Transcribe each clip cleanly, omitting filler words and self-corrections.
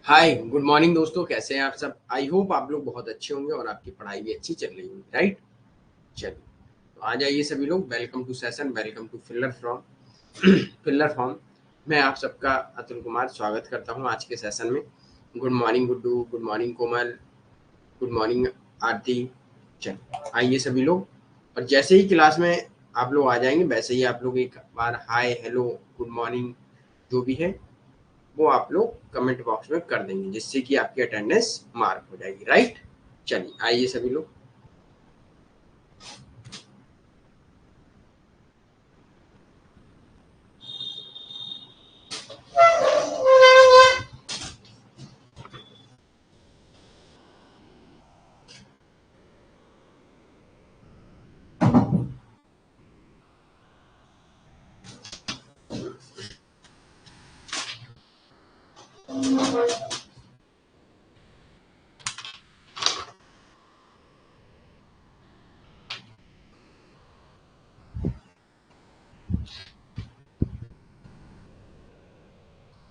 Hi good morning दोस्तों, कैसे हैं आप सब। आई होप आप लोग बहुत अच्छे होंगे और आपकी पढ़ाई भी अच्छी चल रही होगी, राइट। चलिए, तो आ जाइए सभी लोग। Welcome to session, welcome to filler form. मैं आप सबका अतुल कुमार स्वागत करता हूं आज के सेशन में। Good morning Guddu, good morning Komal, good morning Aarti. चलिए आइए सभी लोग। और जैसे ही क्लास में आप लोग आ जाएंगे वैसे ही आप लोग एक बार हाय हेलो गुड मॉर्निंग जो भी है वो आप लोग कमेंट बॉक्स में कर देंगे, जिससे कि आपकी अटेंडेंस मार्क हो जाएगी, राइट। चलिए आइए सभी लोग।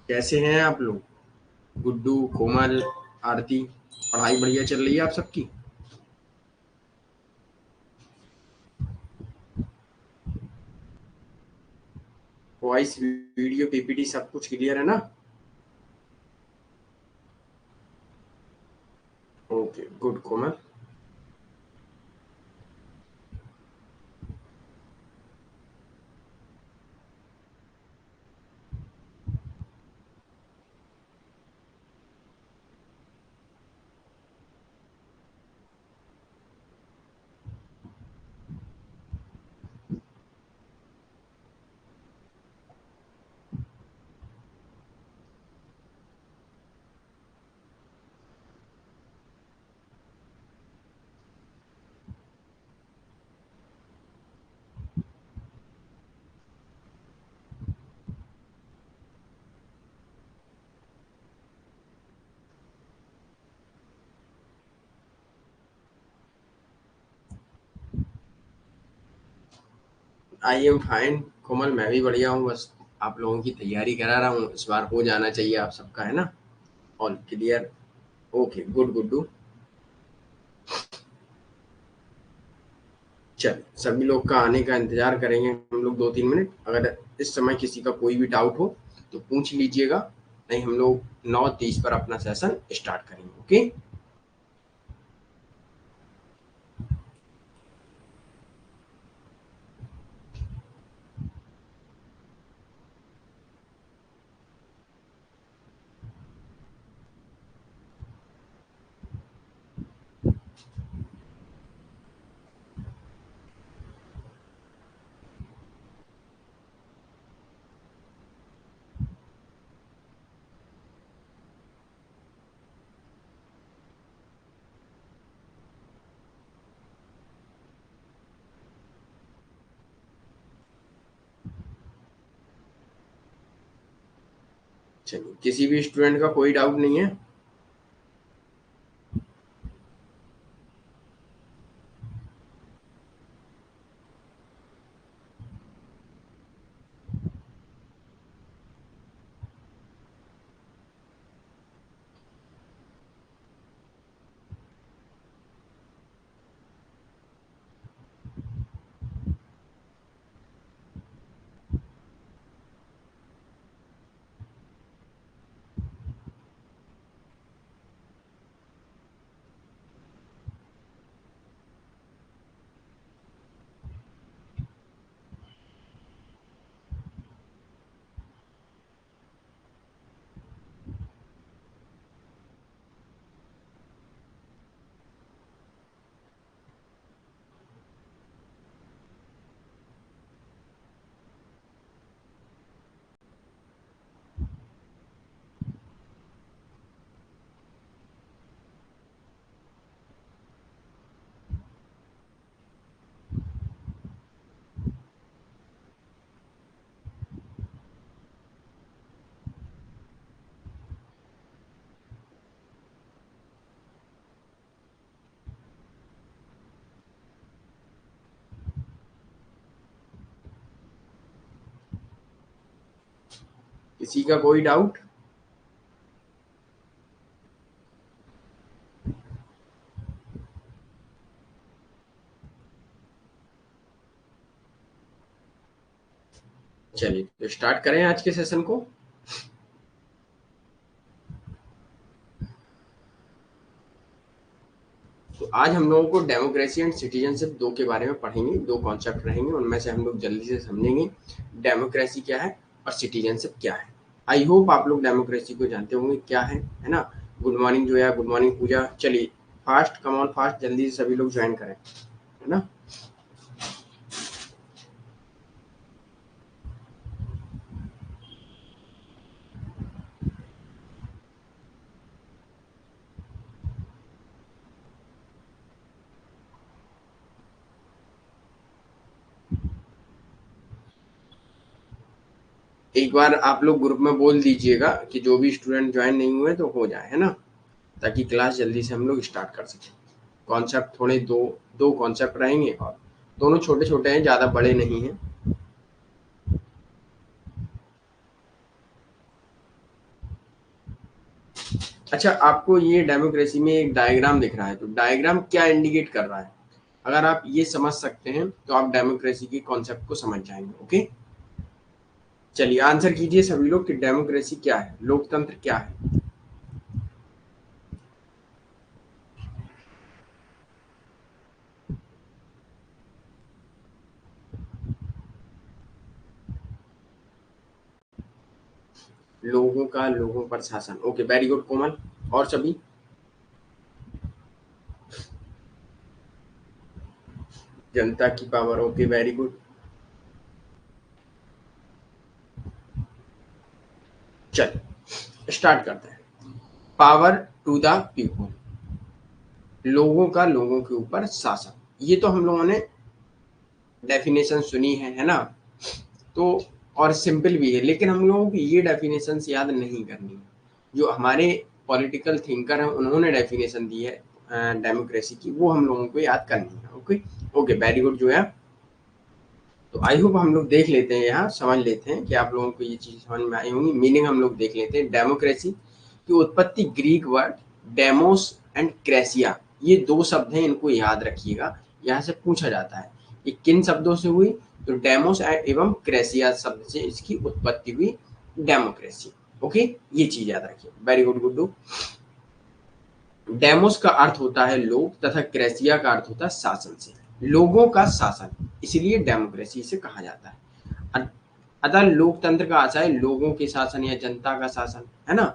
कैसे हैं आप लोग, गुड्डू, कोमल, आरती। पढ़ाई बढ़िया चल रही है आप सबकी। वॉइस, वीडियो, पीपीटी सब कुछ क्लियर है ना। Okay good Komal. I am fine Komal, मैं भी बढ़िया हूँ। बस आप लोगों की तैयारी करा रहा हूँ, इस बार हो जाना चाहिए आप सबका, है ना। All clear. Okay good Guddu. चल सभी लोग का आने का इंतजार करेंगे हम लोग 2-3 मिनट। अगर इस समय किसी का कोई भी डाउट हो तो पूछ लीजिएगा, नहीं हम लोग 9:30 पर अपना सेशन स्टार्ट करेंगे। ओके। चलिए, किसी भी स्टूडेंट का कोई डाउट नहीं है। किसी का कोई डाउट। चलिए तो स्टार्ट करें आज के सेशन को। तो आज हम लोगों को डेमोक्रेसी एंड सिटीजनशिप दो के बारे में पढ़ेंगे। दो कॉन्सेप्ट रहेंगे, उनमें से हम लोग जल्दी से समझेंगे डेमोक्रेसी क्या है और सिटीजनशिप क्या है। आई होप आप लोग डेमोक्रेसी को जानते होंगे क्या है ना। गुड मॉर्निंग जो है, गुड मॉर्निंग पूजा। चलिए फास्ट, कम ऑन फास्ट, जल्दी से सभी लोग ज्वाइन करें, है ना। एक बार आप लोग ग्रुप में बोल दीजिएगा कि जो भी स्टूडेंट ज्वाइन नहीं हुए तो हो जाए, है ना, ताकि क्लास जल्दी से हम लोग स्टार्ट कर सकें। कॉन्सेप्ट थोड़े दो दो कॉन्सेप्ट रहेंगे और दोनों छोटे छोटे हैं, ज़्यादा बड़े नहीं हैं। अच्छा, आपको ये डेमोक्रेसी में एक डायग्राम दिख रहा है, तो डायग्राम क्या इंडिकेट कर रहा है? अगर आप ये समझ सकते हैं तो आप डेमोक्रेसी के कॉन्सेप्ट को समझ जाएंगे। ओके, चलिए आंसर कीजिए सभी लोग कि डेमोक्रेसी क्या है, लोकतंत्र क्या है। लोगों का लोगों पर शासन। ओके, वेरी गुड कोमल। और सभी? जनता की पावर। Okay, very good. चलिए स्टार्ट करते हैं। पावर टू द पीपल, लोगों का लोगों के ऊपर शासन। ये तो हम लोगों ने डेफिनेशन सुनी है ना। तो और सिंपल भी है, लेकिन हम लोगों को ये डेफिनेशन याद नहीं करनी है। जो हमारे पॉलिटिकल थिंकर हैं उन्होंने डेफिनेशन दी है डेमोक्रेसी की, वो हम लोगों को याद करनी है। ओके ओके, वेरी गुड जो है। तो आई होप हम लोग देख लेते हैं, यहाँ समझ लेते हैं कि आप लोगों को ये चीज़ समझ में आई होंगी। मीनिंग हम लोग देख लेते हैं। डेमोक्रेसी की उत्पत्ति ग्रीक वर्ड डेमोस एंड क्रेसिया, ये दो शब्द हैं, इनको याद रखिएगा। यहाँ से पूछा जाता है कि किन शब्दों से हुई, तो डेमोस एवं क्रेसिया शब्द से इसकी उत्पत्ति हुई, डेमोक्रेसी। ओके, ये चीज याद रखिए। Very good Guddu. डेमोस का अर्थ होता है लोग तथा क्रेसिया का अर्थ होता है शासन से, लोगों का शासन, इसलिए डेमोक्रेसी से कहा जाता है। अतः लोकतंत्र का आशय है लोगों के शासन या जनता का शासन, है ना।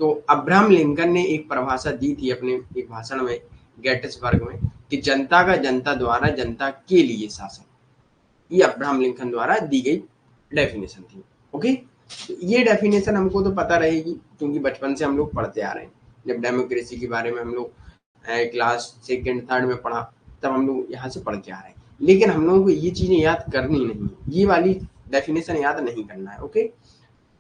तो अब्राहम लिंकन ने एक परिभाषा दी थी अपने एक भाषण में गेटिसबर्ग में कि जनता का जनता द्वारा जनता के लिए शासन। ये अब्राहम लिंकन द्वारा दी गई डेफिनेशन थी। ओके, तो ये डेफिनेशन हमको तो पता रहेगी क्योंकि बचपन से हम लोग पढ़ते आ रहे हैं। जब डेमोक्रेसी के बारे में हम लोग क्लास सेकेंड थर्ड में पढ़ा, तब हम लोग यहाँ से पढ़ के आ रहे हैं। लेकिन हम लोगों को ये चीजें याद करनी नहीं, ये वाली डेफिनेशन याद नहीं करना है। ओके,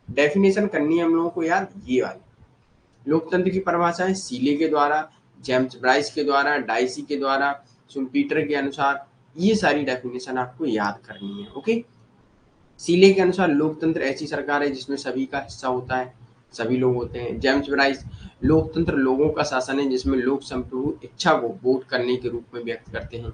डेफिनेशन करनी है हम लोगों को याद ये वाली। लोकतंत्र की परिभाषा है सीले के द्वारा, जेम्स ब्राइस के द्वारा, डाइसी के द्वारा, सुम्पीटर के अनुसार। ये सारी डेफिनेशन आपको याद करनी है। ओके, सीले के अनुसार लोकतंत्र ऐसी सरकार है जिसमें सभी का हिस्सा होता है, सभी लोग होते हैं। जेम्स ब्राइस, लोकतंत्र लोगों का शासन है जिसमें लोग संप्रभु इच्छा को वोट करने के रूप में व्यक्त करते हैं,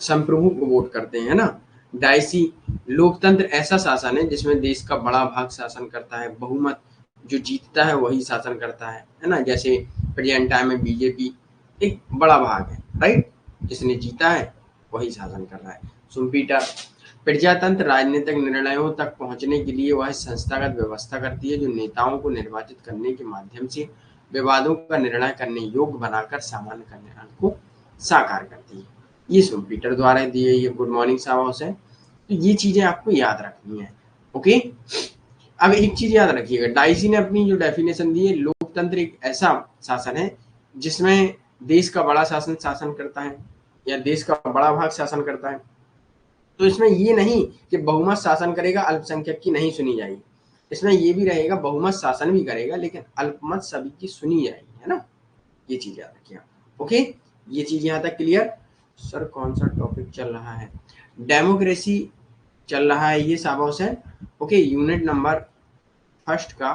संप्रभु को वोट करते हैं ना। डाइसी, लोकतंत्र ऐसा शासन है जिसमें देश का बड़ा भाग शासन करता है, बहुमत जो जीतता है वही शासन करता है ना। जैसे प्रेजेंट टाइम में बीजेपी एक बड़ा भाग है, राइट, जिसने जीता है वही शासन कर रहा है। सुम्पीटर, प्रजातंत्र राजनीतिक निर्णयों तक पहुंचने के लिए वह संस्थागत व्यवस्था करती है जो नेताओं को निर्वाचित करने के माध्यम से विवादों का निर्णय करने योग्य बनाकर सामान्य कल्याण को साकार करती है। ये सुम्पीटर द्वारा दी गई है। गुड मॉर्निंग साहब है। तो ये चीजें आपको याद रखनी है। ओके, अब एक चीज याद रखिएगा, डाइसी ने अपनी जो डेफिनेशन दी है, लोकतंत्र एक ऐसा शासन है जिसमें देश का बड़ा शासन शासन करता है या देश का बड़ा भाग शासन करता है। तो इसमें ये नहीं कि बहुमत शासन करेगा, अल्पसंख्यक की नहीं सुनी जाएगी। इसमें ये भी रहेगा बहुमत शासन भी करेगा लेकिन अल्पमत सभी की सुनी जाएगी, है ना। ये चीज याद रखिए। ओके, ये चीज यहाँ तक क्लियर। सर कौन सा टॉपिक चल रहा है? डेमोक्रेसी चल रहा है ये साबोस है। ओके, यूनिट नंबर फर्स्ट का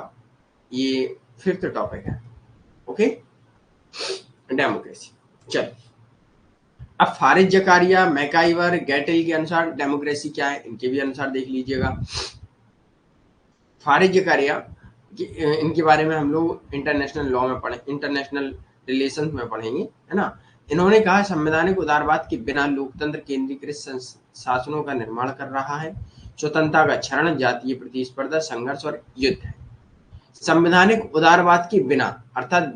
ये 5th टॉपिक है। Okay, democracy. चल, अब फारिज जकारिया, मैकाइवर, गैटेल के अनुसार डेमोक्रेसी क्या है, इनके भी अनुसार देख लीजिएगा। फारिज जकारिया इनके बारे में हम लोग इंटरनेशनल लॉ में पढ़े, इंटरनेशनल रिलेशंस में पढ़ेंगे, है ना। इन्होंने कहा संवैधानिक उदारवाद के बिना लोकतंत्र केंद्रीकृत शासनों का निर्माण कर रहा है। स्वतंत्रता का क्षरण जातीय प्रतिस्पर्धा, संघर्ष और युद्ध है। संवैधानिक उदारवाद के बिना अर्थात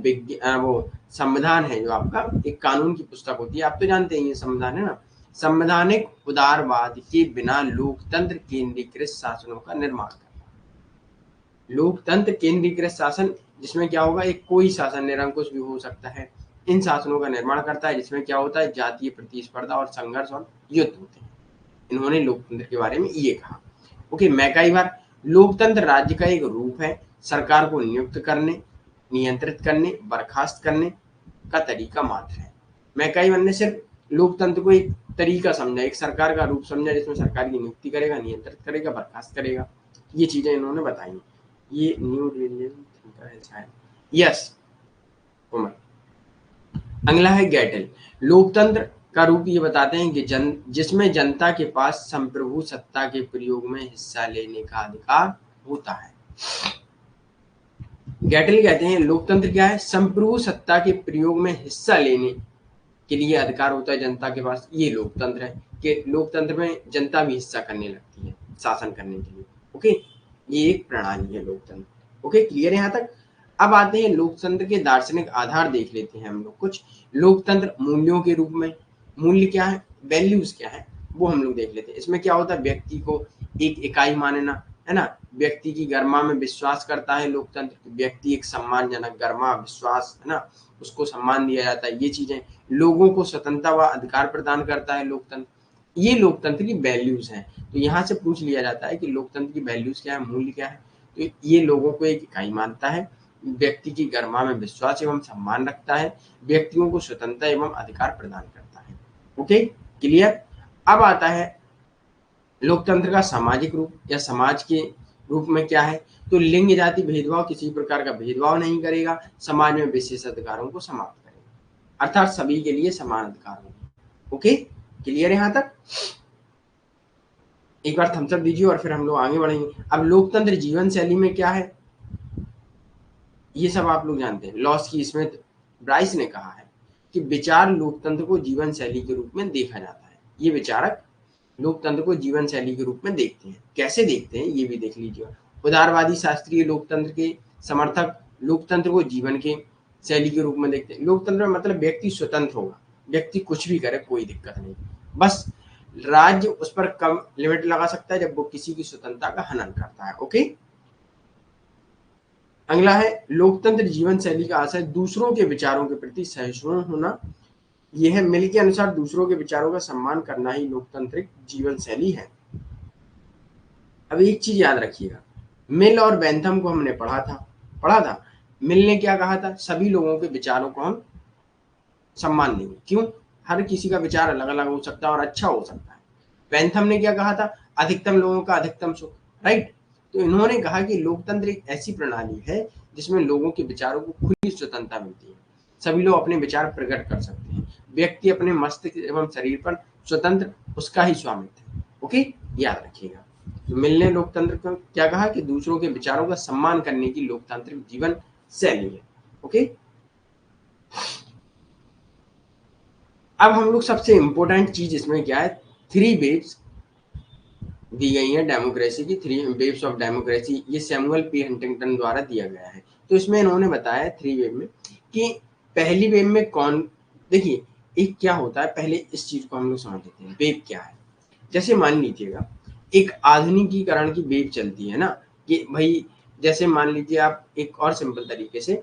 वो संविधान है जो आपका एक कानून की पुस्तक होती है, आप तो जानते हैं ये संविधान है ना। संवैधानिक उदारवाद के बिना लोकतंत्र केंद्रीकृत शासनों का निर्माण करना। लोकतंत्र केंद्रीकृत शासन जिसमें क्या होगा, एक कोई शासन निरंकुश भी हो सकता है, इन शासनों का निर्माण करता है जिसमें क्या होता है, जातीय प्रतिस्पर्धा और संघर्ष और युद्ध होते हैं। इन्होंने लोकतंत्र के बारे में ये कहा। ओके, मैकाइवर, लोकतंत्र राज्य का एक रूप है, सरकार को नियुक्त करने, नियंत्रित करने, बर्खास्त करने का तरीका मात्र है। मैकाइवर ने सिर्फ लोकतंत्र को एक तरीका समझा, एक सरकार का रूप समझा जिसमें सरकार की नियुक्ति करेगा, नियंत्रित करेगा, बर्खास्त करेगा, ये चीजें इन्होंने बताई। ये न्यू थिंकर है शायद, यस उमर। अगला है गैटेल, लोकतंत्र का रूप ये बताते हैं कि जिसमें जनता के पास संप्रभु सत्ता के प्रयोग में हिस्सा लेने का अधिकार होता है। गैटेल कहते हैं लोकतंत्र क्या है, संप्रभु सत्ता के प्रयोग में हिस्सा लेने के लिए अधिकार होता है जनता के पास, ये लोकतंत्र है कि लोकतंत्र में जनता भी हिस्सा करने लगती है शासन करने के लिए। ओके, ये एक प्रणाली है लोकतंत्र। ओके, क्लियर है यहाँ तक। अब आते हैं लोकतंत्र के दार्शनिक आधार देख लेते हैं हम लोग कुछ। लोकतंत्र मूल्यों के रूप में, मूल्य क्या है, वैल्यूज क्या है, वो हम लोग देख लेते हैं। इसमें क्या होता है, व्यक्ति को एक इकाई मानना, है ना, व्यक्ति की गरिमा में विश्वास करता है लोकतंत्र। व्यक्ति एक सम्मानजनक गरिमा विश्वास, है ना, उसको सम्मान दिया जाता है, ये चीजें। लोगों को स्वतंत्रता व अधिकार प्रदान करता है लोकतंत्र, ये लोकतंत्र की वैल्यूज हैं। तो यहाँ से पूछ लिया जाता है कि लोकतंत्र की वैल्यूज क्या है, मूल्य क्या है, तो ये लोगों को एक इकाई मानता है, व्यक्ति की गरिमा में विश्वास एवं सम्मान रखता है, व्यक्तियों को स्वतंत्रता एवं अधिकार प्रदान करता है। Okay, clear. अब आता है लोकतंत्र का सामाजिक रूप या समाज के रूप में क्या है, तो लिंग जाति भेदभाव, किसी प्रकार का भेदभाव नहीं करेगा, समाज में विशेष अधिकारों को समाप्त करेगा, अर्थात सभी के लिए समान अधिकार होंगे। ओके, क्लियर है यहाँ तक। एक बार थम्स अप दीजिए और फिर हम लोग आगे बढ़ेंगे। अब लोकतंत्र जीवन शैली में क्या है, ये सब आप लोग जानते हैं। लॉस की स्मिथ ब्राइस ने कहा है कि विचार लोकतंत्र को जीवन शैली के रूप में देखा जाता है। ये विचारक लोकतंत्र को जीवन शैली के रूप में देखते हैं। कैसे देखते हैं ये भी देख लीजिए। उदारवादी शास्त्रीय लोकतंत्र के समर्थक लोकतंत्र को जीवन के शैली के रूप में देखते हैं। लोकतंत्र में मतलब व्यक्ति स्वतंत्र होगा, व्यक्ति कुछ भी करे कोई दिक्कत नहीं, बस राज्य उस पर कम लिमिट लगा सकता है जब वो किसी की स्वतंत्रता का हनन करता है। ओके, अगला है लोकतंत्र जीवन शैली का आशय दूसरों के विचारों के प्रति सहिष्णु होना। यह है मिल के अनुसार दूसरों के विचारों का सम्मान करना ही लोकतांत्रिक जीवन शैली है। अब एक चीज याद रखिएगा, मिल और बेंथम को हमने पढ़ा था। मिल ने क्या कहा था, सभी लोगों के विचारों को हम सम्मान देंगे। क्यों, हर किसी का विचार अलग अलग हो सकता है और अच्छा हो सकता है। बेंथम ने क्या कहा था, अधिकतम लोगों का अधिकतम सुख, राइट। तो इन्होंने कहा कि लोकतंत्र एक ऐसी प्रणाली है जिसमें लोगों के विचारों को खुली स्वतंत्रता मिलती है, सभी लोग अपने विचार प्रकट कर सकते हैं, व्यक्ति अपने मस्तिष्क एवं शरीर पर स्वतंत्र, उसका ही स्वामित्व है। ओके, याद रखिएगा। तो मिलने लोकतंत्र को क्या कहा कि दूसरों के विचारों का सम्मान करने की लोकतांत्रिक जीवन शैली है। ओके, अब हम लोग सबसे इंपॉर्टेंट चीज इसमें क्या है, 3 वेव्स दी गई है डेमोक्रेसी की, 3 वेव्स ऑफ डेमोक्रेसी, ये सैमुअल पी हंटिंगटन द्वारा दिया गया है। तो इसमें इन्होंने बताया 3 वेव में कि पहली वेव में कौन, देखिए एक क्या होता है, पहले इस चीज को हम लोग समझ लेते हैं, वेव क्या है। जैसे मान लीजिएगा एक आधुनिकीकरण की वेव चलती है ना, कि भाई जैसे मान लीजिए आप एक और सिंपल तरीके से,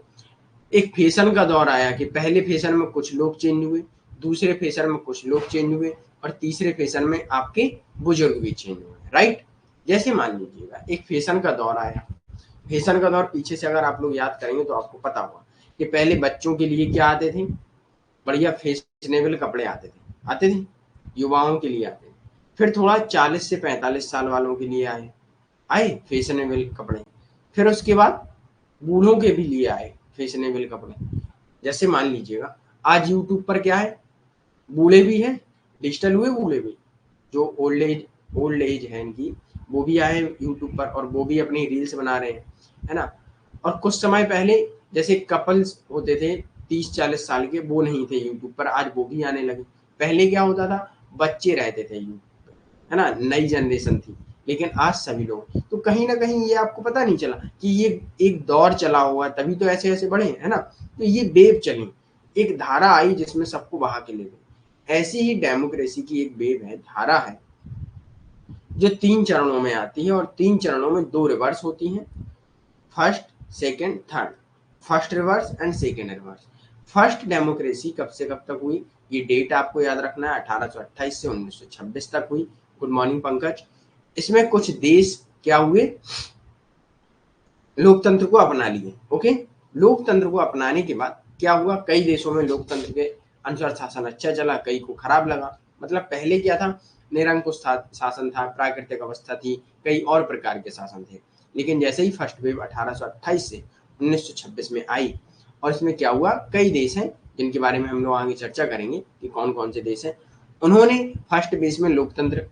एक फैशन का दौर आया कि पहले फैशन में कुछ लोग चेंज हुए, दूसरे फैशन में कुछ लोग चेंज हुए और तीसरे फैशन में आपके बुजुर्ग भी चेंज हुए, राइट। जैसे मान लीजिएगा एक फैशन का दौर आया, फैशन का दौर पीछे से अगर आप लोग याद करेंगे तो आपको पता होगा कि पहले बच्चों के लिए क्या आते थे, बढ़िया फैशनेबल कपड़े आते थे, युवाओं के लिए आते थे। फिर थोड़ा 40 से 45 साल वालों के लिए आए फैशनेबल कपड़े। फिर उसके बाद बूढ़ों के भी लिए आए फैशनेबल कपड़े। जैसे मान लीजिएगा आज यूट्यूब पर क्या है, बूढ़े भी हैं, डिजिटल हुए बूढ़े भी, जो ओल्ड एज है इनकी, वो भी आए यूट्यूब पर और वो भी अपनी रील्स बना रहे हैं, है ना। और कुछ समय पहले जैसे कपल्स होते थे 30-40 साल के, वो नहीं थे यूट्यूब पर, आज वो भी आने लगे। पहले क्या होता था, बच्चे रहते थे यूट्यूब पे, है ना, नई जनरेशन थी, लेकिन आज सभी लोग, तो कहीं ना कहीं ये आपको पता नहीं चला कि ये एक दौर चला हुआ, तभी तो ऐसे ऐसे बढ़े, है ना। तो ये वेव चली, एक धारा आई जिसमें सबको बहा के ले गई। ऐसी ही डेमोक्रेसी की एक वेव है, धारा है, जो 3 चरणों में आती है, और 3 चरणों में 2 रिवर्स होती हैं, first, second, third. First reverse and second reverse. First democracy कब से कब तक हुई, ये डेट आपको याद रखना है, 1828 से 1926 तक हुई। Good morning Pankaj. इसमें कुछ देश क्या हुए, लोकतंत्र को अपना लिए। ओके, लोकतंत्र को अपनाने के बाद क्या हुआ, कई देशों में लोकतंत्र के अनुसार शासन अच्छा चला, कई को खराब लगा। मतलब पहले क्या था, निरंकुश शासन था, प्राकृतिक अवस्था थी, कई और प्रकार के शासन थे। लेकिन जैसे ही फर्स्ट वेव 1828 से 1926 में आई, और इसमें क्या हुआ, कई देश हैं जिनके बारे में हम लोग आगे चर्चा करेंगे कि कौन कौन से देश हैं, उन्होंने फर्स्ट बेस में लोकतंत्र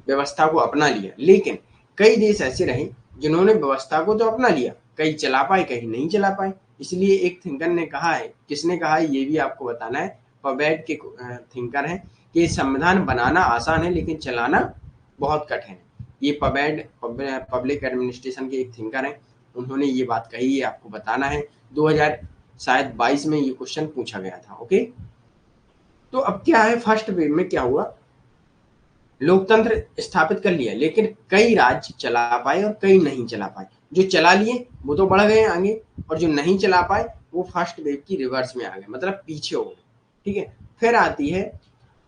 व्यवस्था को अपना लिया। लेकिन कई देश ऐसे रहे जिन्होंने व्यवस्था को तो अपना लिया, कई चला पाए, कहीं नहीं चला पाए। इसलिए एक थिंकर ने कहा है, किसने कहा है ये भी आपको बताना है, पवेड के थिंकर हैं, कि संविधान बनाना आसान है लेकिन चलाना बहुत कठिन है। ये पवेड पब्लिक एडमिनिस्ट्रेशन के एक थिंकर हैं, उन्होंने ये बात कही है, आपको बताना है। 2022 में ये क्वेश्चन पूछा गया था। ओके, तो अब क्या है, फर्स्ट वेव में क्या हुआ, लोकतंत्र स्थापित कर लिया, लेकिन कई राज्य चला पाए और कई नहीं चला पाए। जो चला लिए वो तो बढ़ गए आगे, और जो नहीं चला पाए वो फर्स्ट वेव की रिवर्स में आ गए, मतलब पीछे हो गए। ठीक है, फिर आती है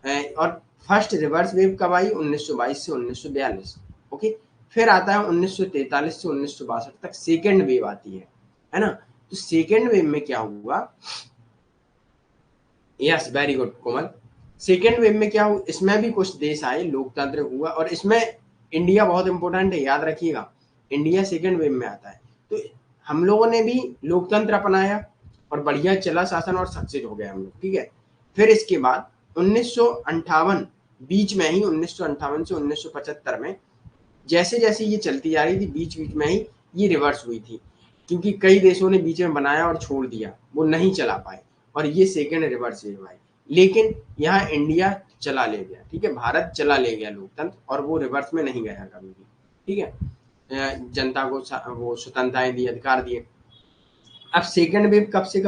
और फर्स्ट रिवर्स वेव कब आई, 1922 से 1942। ओके, फिर आता है 1943 से 1962 तक सेकेंड वेव आती है ना। तो सेकेंड वेव में क्या हुआ, यस वेरी गुड कोमल। सेकेंड वेव में क्या हुआ, इसमें भी कुछ देश आए, लोकतंत्र हुआ, और इसमें इंडिया बहुत इंपॉर्टेंट है, याद रखिएगा, इंडिया सेकेंड वेव में आता है। तो हम लोगों ने भी लोकतंत्र अपनाया और बढ़िया चला शासन, और सक्सेस हो गए हम लोग। ठीक है, फिर इसके बाद 1958 बीच में ही, 1958 से 1975 में, जैसे जैसे ये चलती जा रही थी, बीच बीच में ही ये रिवर्स हुई थी, क्योंकि कई देशों ने बीच में बनाया और छोड़ दिया, वो नहीं चला पाए, और ये सेकेंड रिवर्स वेव आई। लेकिन यहाँ इंडिया चला ले गया, ठीक है, भारत चला ले गया लोकतंत्र, और वो रिवर्स में नहीं गया कभी भी। ठीक है, जनता को वो स्वतंत्रताएं दी, अधिकार दिए। अब सेकेंड वेव कब से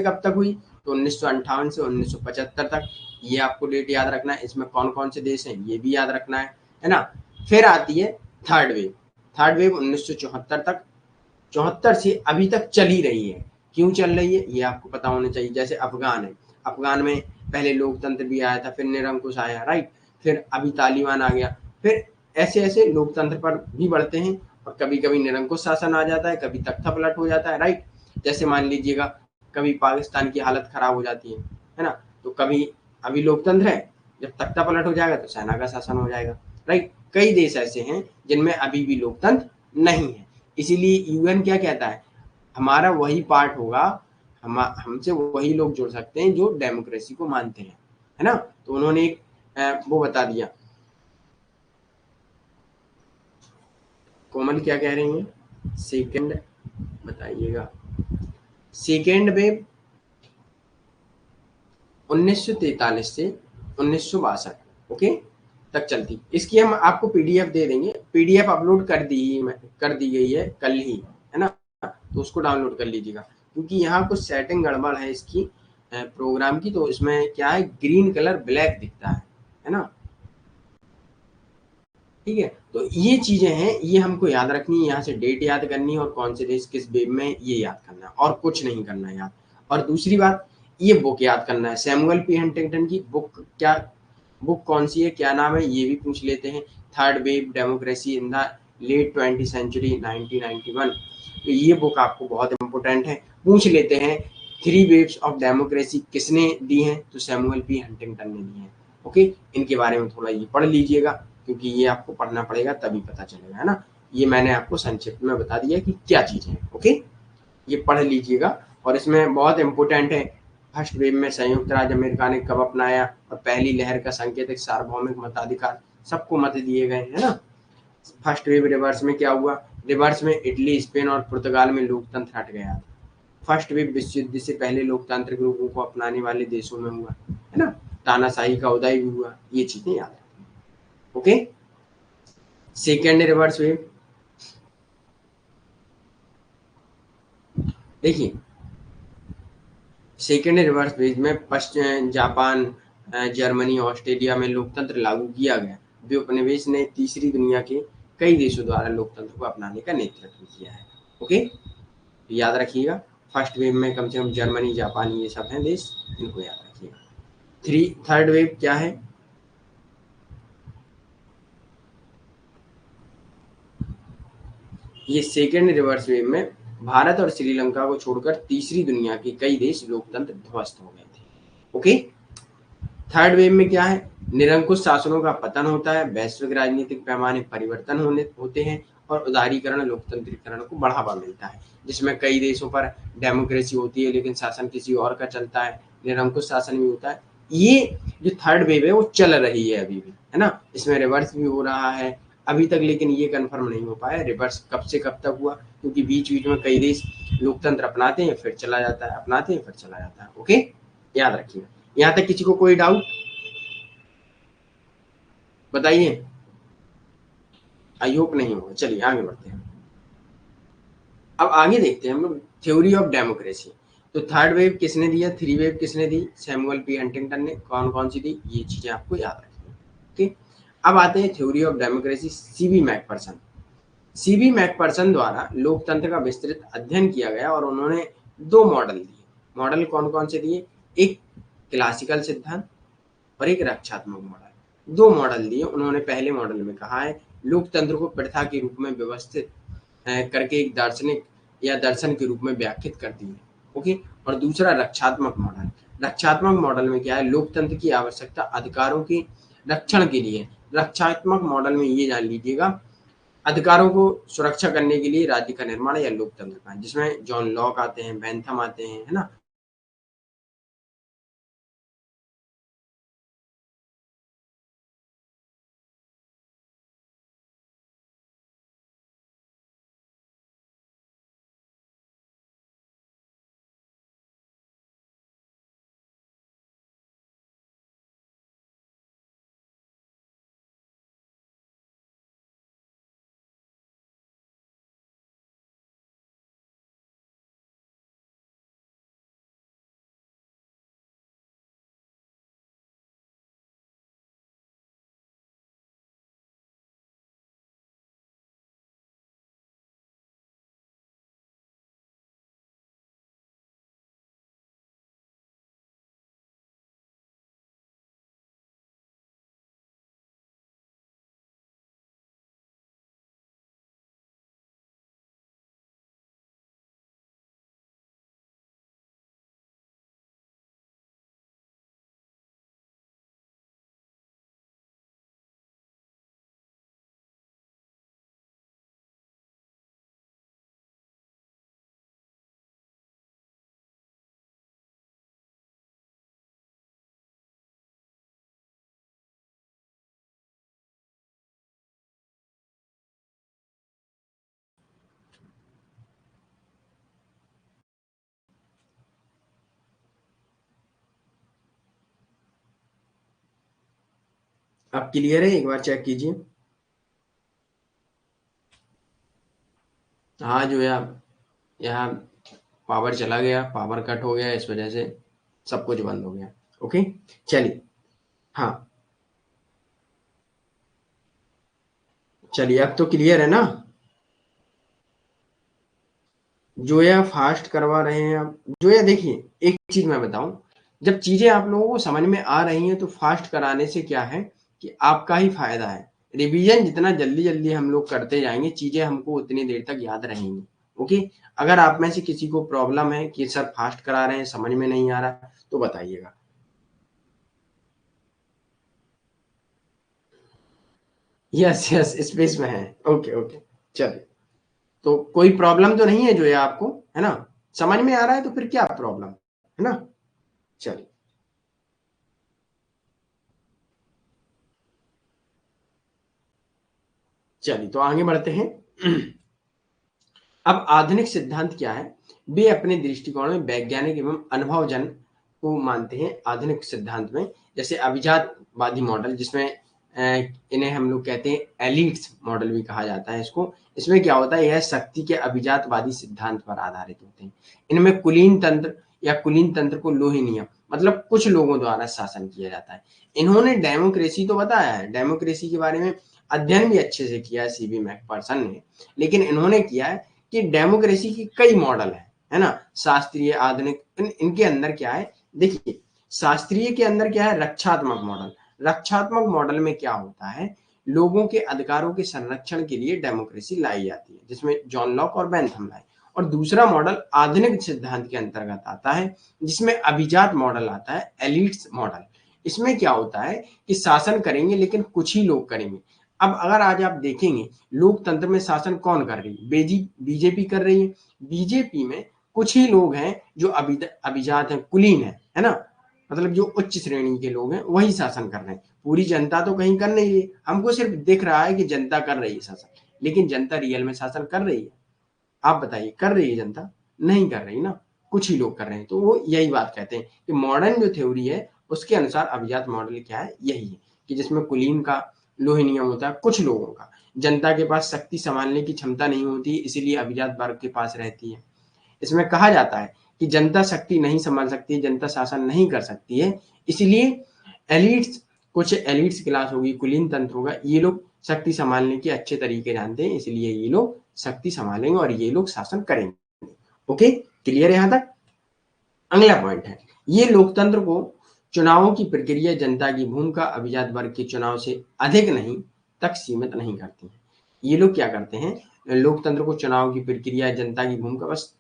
कब तक हुई, तो 1958 से 1975 तक। ये आपको डेट याद रखना है, इसमें कौन कौन से देश हैं ये भी याद रखना है ना। फिर आती है थर्ड वेव। थर्ड वेव 1974 तक, 74 से अभी तक चल ही रही है। क्यों चल रही है ये आपको पता होना चाहिए। जैसे अफगान है, अफगान में पहले लोकतंत्र भी आया था, फिर निरंकुश आया, राइट, फिर अभी तालिबान आ गया, फिर ऐसे ऐसे लोकतंत्र पर भी बढ़ते हैं, और कभी कभी निरंकुश शासन आ जाता है, कभी तख्ता पलट हो जाता है, राइट। जैसे मान लीजिएगा, कभी पाकिस्तान की हालत खराब हो जाती है ना, तो कभी अभी लोकतंत्र है, जब तख्ता पलट हो जाएगा तो सेना का शासन हो जाएगा, राइट। कई देश ऐसे हैं जिनमें अभी भी लोकतंत्र नहीं है। इसीलिए यूएन क्या कहता है, हमारा वही पार्ट होगा, हमसे वही लोग जुड़ सकते हैं जो डेमोक्रेसी को मानते हैं, है ना। तो उन्होंने एक वो बता दिया। कोमल क्या कह रही हैं, सेकंड बताइएगा। सेकेंड वेव 1943 से 1962 ओके तक चलती। इसकी हम आपको पीडीएफ दे देंगे, पीडीएफ अपलोड कर दी गई है कल ही, है ना, तो उसको डाउनलोड कर लीजिएगा। क्योंकि यहाँ कुछ सेटिंग गड़बड़ है इसकी प्रोग्राम की, तो इसमें क्या है, ग्रीन कलर ब्लैक दिखता है ना। ठीक है, तो ये चीजें हैं, ये हमको याद रखनी है, यहाँ से डेट याद करनी है, और कौन से देश किस वेव में, ये याद करना है, और कुछ नहीं करना है याद। और दूसरी बात, ये बुक याद करना है, सैमुअल पी हंटिंगटन की बुक कौन सी है, क्या नाम है, ये भी पूछ लेते हैं। Third wave democracy in the late 20th century 1991, तो ये बुक आपको बहुत इंपॉर्टेंट है, पूछ लेते हैं। थ्री वेव्स ऑफ डेमोक्रेसी किसने दी हैं, तो सैमुअल पी हंटिंगटन ने दी हैं। ओके, इनके बारे में थोड़ा ये पढ़ लीजिएगा, क्योंकि ये आपको पढ़ना पड़ेगा तभी पता चलेगा, है ना। ये मैंने आपको संक्षिप्त में बता दिया कि क्या चीजें हैं। ओके, ये पढ़ लीजिएगा, और इसमें बहुत इंपॉर्टेंट है फर्स्ट वेव में संयुक्त राज्य अमेरिका ने कब अपनाया और पहली लहर का सांकेतिक सार्वभौमिक मताधिकार, सबको मत दिए गए, है ना। फर्स्ट वेव रिवर्स में क्या हुआ, रिवर्स में इटली, स्पेन और पुर्तगाल में लोकतंत्र हट गया था। फर्स्ट वेव विश्व युद्ध से पहले लोकतांत्रिक रूपों को अपनाने वाले देशों में हुआ, है ना। तानाशाही का उदय भी हुआ, ये चीजें याद रखनी। ओके, सेकेंड रिवर्स वेव, देखिए सेकेंड रिवर्स वेव में पश्चिम जापान, जर्मनी, ऑस्ट्रेलिया में लोकतंत्र लागू किया गया। वे उपनिवेश ने तीसरी दुनिया के कई देशों द्वारा लोकतंत्र को अपनाने का नेतृत्व किया है। ओके, याद रखिएगा, फर्स्ट वेव में कम से कम जर्मनी, जापान, ये सब हैं देश, इनको याद रखिएगा। थर्ड वेव क्या है, ये सेकेंड रिवर्स वेव में भारत और श्रीलंका को छोड़कर तीसरी दुनिया के कई देश लोकतंत्र ध्वस्त हो गए थे। ओके, थर्ड वेव में क्या है, निरंकुश शासनों का पतन होता है, वैश्विक राजनीतिक पैमाने परिवर्तन होते हैं और उदारीकरण, लोकतंत्रीकरण को बढ़ावा मिलता है, जिसमें कई देशों पर डेमोक्रेसी होती है लेकिन शासन किसी और का चलता है, निरंकुश शासन भी होता है। ये जो थर्ड वेव है वो चल रही है अभी भी, है ना। इसमें रिवर्स भी हो रहा है अभी तक, लेकिन ये कंफर्म नहीं हो पाया रिवर्स कब से कब तक हुआ, क्योंकि बीच बीच में कई देश लोकतंत्र अपनाते हैं फिर चला जाता है, अपनाते हैं फिर चला जाता है। ओके, याद रखिएगा। यहाँ तक किसी को कोई डाउट बताइए, आई होप नहीं होगा। चलिए आगे बढ़ते हैं। अब आगे देखते हैं हम लोग थ्योरी ऑफ डेमोक्रेसी। तो थर्ड वेव किसने दिया, थ्री वेव किसने दी, सैमुअल पी हंटिंगटन ने। कौन कौन सी दी, ये चीजें आपको याद रखनी है। ओके, अब आते हैं theory of democracy, CB Macpherson. CB Macpherson द्वारा लोकतंत्र का विस्तृत अध्ययन किया गया और उन्होंने दो मॉडल दिए। मॉडल कौन कौन से दिए, एक क्लासिकल सिद्धांत और एक रक्षात्मक मॉडल। दो मॉडल दिए उन्होंने। पहले मॉडल में कहा है लोकतंत्र को प्रथा के रूप में व्यवस्थित करके एक दार्शनिक या दर्शन के रूप में व्याख्यात कर दी है। ओके, और दूसरा रक्षात्मक मॉडल। रक्षात्मक मॉडल में क्या है, लोकतंत्र की आवश्यकता अधिकारों के रक्षण के लिए। रक्षात्मक मॉडल में ये जान लीजिएगा, अधिकारों को सुरक्षा करने के लिए राज्य का निर्माण या लोकतंत्र का, जिसमें जॉन लॉक आते हैं, बेंथम आते हैं, है ना। अब क्लियर है, एक बार चेक कीजिए। हाँ, जो है यहाँ पावर चला गया, पावर कट हो गया, इस वजह से सब कुछ बंद हो गया। ओके, चलिए। हाँ, चलिए अब तो क्लियर है ना। जो है फास्ट करवा रहे हैं आप, जो है देखिए एक चीज मैं बताऊं, जब चीजें आप लोगों को समझ में आ रही हैं तो फास्ट कराने से क्या है कि आपका ही फायदा है। रिवीजन जितना जल्दी जल्दी हम लोग करते जाएंगे चीजें हमको उतनी देर तक याद रहेंगी। ओके, अगर आप में से किसी को प्रॉब्लम है कि सर फास्ट करा रहे हैं समझ में नहीं आ रहा तो बताइएगा। यस यस, स्पेस में है। ओके ओके, चलिए। तो कोई प्रॉब्लम तो नहीं है जो है आपको, है ना। समझ में आ रहा है तो फिर क्या प्रॉब्लम, है ना। चलिए चलिए तो आगे बढ़ते हैं। अब आधुनिक सिद्धांत क्या है? वे अपने दृष्टिकोण में वैज्ञानिक एवं अनुभवजन को मानते हैं आधुनिक सिद्धांत में। जैसे अभिजातवादी मॉडल, जिसमें इन्हें हम लोग कहते हैं एलिट्स मॉडल भी कहा जाता है इसको। इसमें क्या होता है, यह शक्ति के अभिजातवादी सिद्धांत पर आधारित होते हैं। इनमें कुलीन तंत्र या कुलीन तंत्र को लोही नियम, मतलब कुछ लोगों द्वारा शासन किया जाता है। इन्होंने डेमोक्रेसी तो बताया है, डेमोक्रेसी के बारे में अध्ययन भी अच्छे से किया है सीबी मैकफर्सन ने, लेकिन इन्होंने किया है कि डेमोक्रेसी की कई मॉडल है ना, शास्त्रीय, आधुनिक। इनके अंदर क्या है, देखिए शास्त्रीय के अंदर क्या है, रक्षात्मक मॉडल। रक्षात्मक मॉडल में क्या होता है, लोगों के अधिकारों के संरक्षण के लिए डेमोक्रेसी लाई जाती है, जिसमें जॉन लॉक और बेंथम लाए। और दूसरा मॉडल आधुनिक सिद्धांत के अंतर्गत आता है, जिसमें अभिजात मॉडल आता है, एलिट्स मॉडल। इसमें क्या होता है कि शासन करेंगे लेकिन कुछ ही लोग करेंगे। अब अगर आज आप देखेंगे लोकतंत्र में शासन कौन कर रही है, बीजेपी कर रही है। बीजेपी में कुछ ही लोग हैं जो अभिजात हैं, कुलीन है ना, मतलब जो उच्च श्रेणी के लोग हैं वही शासन कर रहे हैं। पूरी जनता तो कहीं कर नहीं रही है, हमको सिर्फ दिख रहा है कि जनता कर रही है शासन, लेकिन जनता रियल में शासन कर रही है? आप बताइए, कर रही है जनता? नहीं कर रही ना, कुछ ही लोग कर रहे हैं। तो वो यही बात कहते हैं कि मॉडर्न जो थ्योरी है उसके अनुसार अभिजात मॉडल क्या है, यही है कि जिसमें कुलीन का लोही नियम होता है, कुछ लोगों का। जनता के पास शक्ति संभालने की क्षमता नहीं होती, इसीलिए अभिजात वर्ग के पास रहती है। इसमें कहा जाता है कि जनता शक्ति नहीं संभाल सकती, जनता शासन नहीं कर सकती है, इसलिए एलिट्स, कुछ एलिट्स क्लास होगी, कुलीन तंत्र होगा, ये लोग शक्ति संभालने के अच्छे तरीके जानते हैं, इसलिए ये लोग शक्ति संभालेंगे और ये लोग शासन करेंगे। ओके, क्लियर है यहां तक? अगला पॉइंट है, ये लोकतंत्र को चुनावों की प्रक्रिया जनता की भूमिका अभिजात वर्ग के चुनाव से अधिक नहीं तक सीमित नहीं करती है। ये लोग क्या करते हैं, लोकतंत्र को चुनाव की प्रक्रिया जनता की भूमिका बस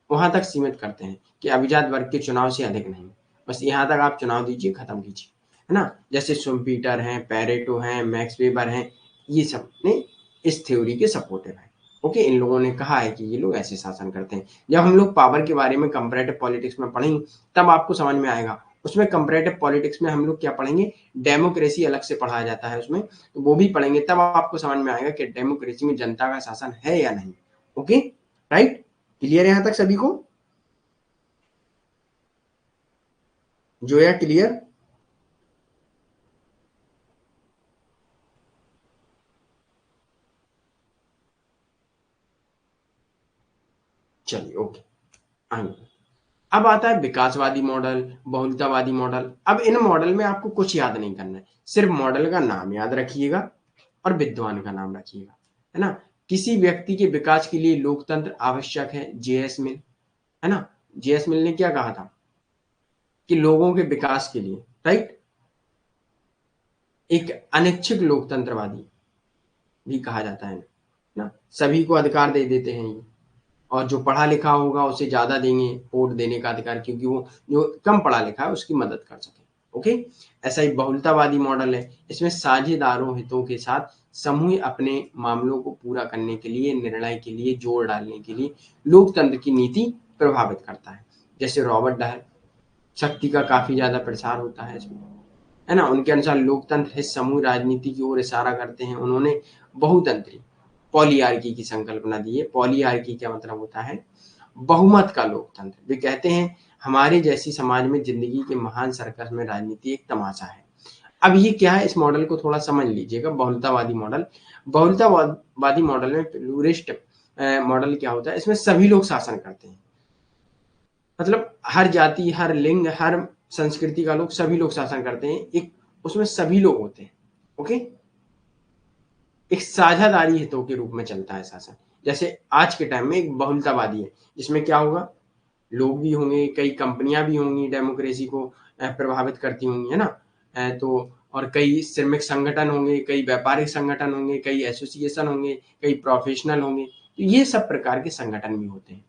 वहां तक सीमित करते हैं कि अभिजात वर्ग के चुनाव से अधिक नहीं, बस यहाँ तक आप चुनाव दीजिए, खत्म कीजिए, है ना। जैसे शुम्पीटर हैं, पैरेटो हैं, मैक्स वेबर हैं, ये सब ने इस थ्योरी के सपोर्टिव है। ओके, इन लोगों ने कहा है कि ये लोग ऐसे शासन करते हैं। जब हम लोग पावर के बारे में कंपैरेटिव पॉलिटिक्स में पढ़ेंगे तब आपको समझ में आएगा। उसमें कंपैरेटिव पॉलिटिक्स में हम लोग क्या पढ़ेंगे, डेमोक्रेसी अलग से पढ़ाया जाता है उसमें, तो वो भी पढ़ेंगे, तब आपको समझ में आएगा कि डेमोक्रेसी में जनता का शासन है या नहीं। ओके, राइट, क्लियर है यहाँ तक सभी को? जोया क्लियर? चलिए ओके, आइए। अब आता है विकासवादी मॉडल, बहुलतावादी मॉडल। अब इन मॉडल में आपको कुछ याद नहीं करना है, सिर्फ मॉडल का नाम याद रखिएगा और विद्वान का नाम रखिएगा, है ना। किसी व्यक्ति के विकास के लिए लोकतंत्र आवश्यक है, जेएस मिल, है ना। जेएस मिल ने क्या कहा था कि लोगों के विकास के लिए, राइट, एक अनिच्छुक लोकतंत्रवादी भी कहा जाता है ना, सभी को अधिकार दे देते हैं ये, और जो पढ़ा लिखा होगा उसे ज्यादा देंगे वोट देने का अधिकार, क्योंकि वो जो कम पढ़ा लिखा है उसकी मदद कर सके। ओके, ऐसा ही बहुलतावादी मॉडल है, इसमें साझेदारों हितों के साथ समूह अपने मामलों को पूरा करने के लिए, निर्णय के लिए जोर डालने के लिए लोकतंत्र की नीति प्रभावित करता है। जैसे रॉबर्ट डहर, शक्ति का काफी ज्यादा प्रसार होता है इसमें, है ना। उनके अनुसार लोकतंत्र है समूह राजनीति की ओर इशारा करते हैं। उन्होंने बहुतंत्री, पॉलीआर्की की संकल्पना दी है। पॉलीआर्की क्या मतलब होता है, बहुमत का लोकतंत्र। वे कहते हैं हमारे जैसी समाज में जिंदगी के महान सर्कस में राजनीति एक तमाशा है। अब ये क्या है, इस मॉडल को थोड़ा समझ लीजिएगा। बहुलतावादी मॉडल, बहुलतावादी मॉडल में प्लूरिस्ट मॉडल क्या होता है, इसमें सभी लोग शासन करते हैं, मतलब हर जाति, हर लिंग, हर संस्कृति का लोग, सभी लोग शासन करते हैं, एक उसमें सभी लोग होते हैं। ओके, एक साझादारी हितों के रूप में चलता है शासन। जैसे आज के टाइम में एक बहुलतावादी है, जिसमें क्या होगा, लोग भी होंगे, कई कंपनियां भी होंगी डेमोक्रेसी को प्रभावित करती होंगी, है ना। तो और कई श्रमिक संगठन होंगे, कई व्यापारिक संगठन होंगे, कई एसोसिएशन होंगे, कई प्रोफेशनल होंगे, तो ये सब प्रकार के संगठन भी होते हैं।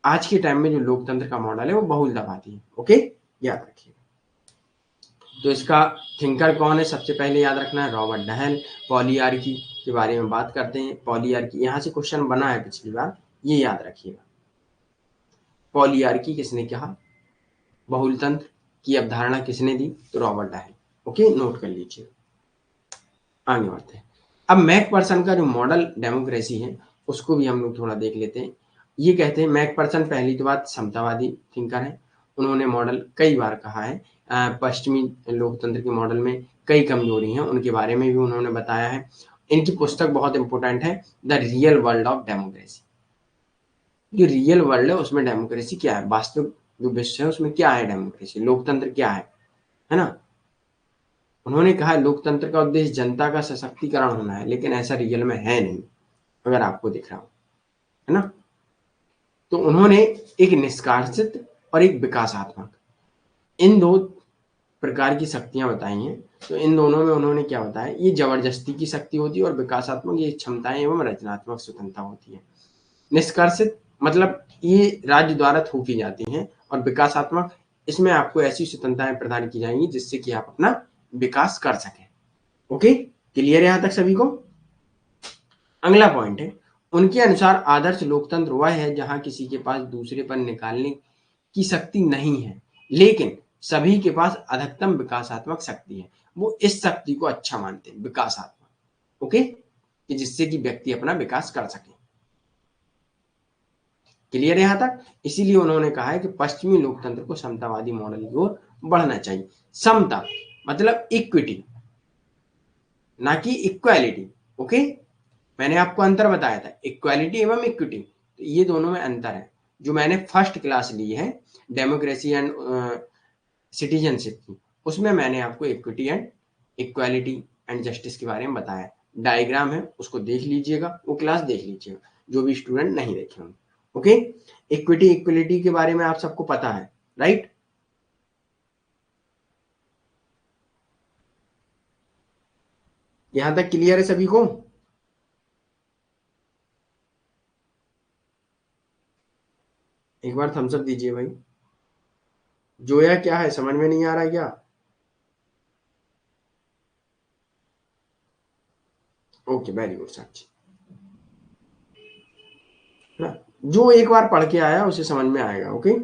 आज के टाइम में जो लोकतंत्र का मॉडल है वो बहुलतावादी है। ओके, याद रखिए। तो इसका थिंकर कौन है, सबसे पहले याद रखना है रॉबर्ट डहल। पॉलीआर्की के बारे में बात करते हैं। पॉलीआर्की यहाँ से क्वेश्चन बना है पिछली बार, ये याद रखिएगा। पॉलीआर्की किसने कहा, बहुलतंत्र की अवधारणा किसने दी? तो रॉबर्ट डायल। ओके, नोट कर लीजिए। आगे बढ़ते हैं। अब मैकपर्सन का जो मॉडल डेमोक्रेसी है उसको भी हम लोग थोड़ा देख लेते हैं। ये कहते हैं, मैकपर्सन पहली तो बात समतावादी थिंकर है। उन्होंने मॉडल कई बार कहा है, पश्चिमी लोकतंत्र के मॉडल में कई कमजोरी हैं, उनके बारे में भी उन्होंने बताया है। इनकी पुस्तक बहुत इंपॉर्टेंट है, the real world of democracy. जो रियल वर्ल्ड है उसमें डेमोक्रेसी क्या है, वास्तविक जो विश्व है उसमें क्या है डेमोक्रेसी, लोकतंत्र क्या है ना। उन्होंने कहा लोकतंत्र का उद्देश्य जनता का सशक्तिकरण होना है, लेकिन ऐसा रियल में है नहीं, अगर आपको दिख रहा हो, है ना। तो उन्होंने एक निष्कासित और एक विकासात्मक, इन दो प्रकार की शक्तियां बताई हैं। तो इन दोनों में उन्होंने क्या बताया, ये जबरदस्ती की शक्ति होती है और विकासात्मक ये क्षमताएं एवं रचनात्मक स्वतंत्रता होती है। निष्कर्षित मतलब ये राज्य द्वारा थोपी जाती हैं, और विकासात्मक इसमें आपको ऐसी स्वतंत्रताएं प्रदान की जाएंगी जिससे कि आप अपना विकास कर सकें। ओके, क्लियर है यहां तक सभी को? अगला पॉइंट है, उनके अनुसार आदर्श लोकतंत्र वह है जहां किसी के पास दूसरे पर निकालने की शक्ति नहीं है, लेकिन सभी के पास अधिकतम विकासात्मक शक्ति है। वो इस शक्ति को अच्छा मानते हैं, विकासात्मक। ओके, कि जिससे कि व्यक्ति अपना विकास कर सके। क्लियर है यहां तक? इसीलिए उन्होंने कहा है कि पश्चिमी लोकतंत्र को समतावादी मॉडल की ओर बढ़ना चाहिए। समता मतलब इक्विटी, ना कि इक्वालिटी। ओके, मैंने आपको अंतर बताया था, इक्वालिटी एवं इक्विटी, तो ये दोनों में अंतर है। जो मैंने फर्स्ट क्लास ली है डेमोक्रेसी एंड सिटीजनशिप की, उसमें मैंने आपको equity and equality and justice के बारे में बताया। डायग्राम है, उसको देख लीजिएगा, वो क्लास देख लीजिएगा, जो भी स्टूडेंट नहीं देखे होंगे। ओके, इक्विटी इक्वलिटी के बारे में आप सबको पता है, राइट? यहां तक क्लियर है सभी को? एक बार थम्स अप दीजिए भाई। जोया क्या है, समझ में नहीं आ रहा है क्या? ओके, वेरी गुड साक्षी। ना, जो एक बार पढ़ के आया उसे समझ में आएगा। ओके,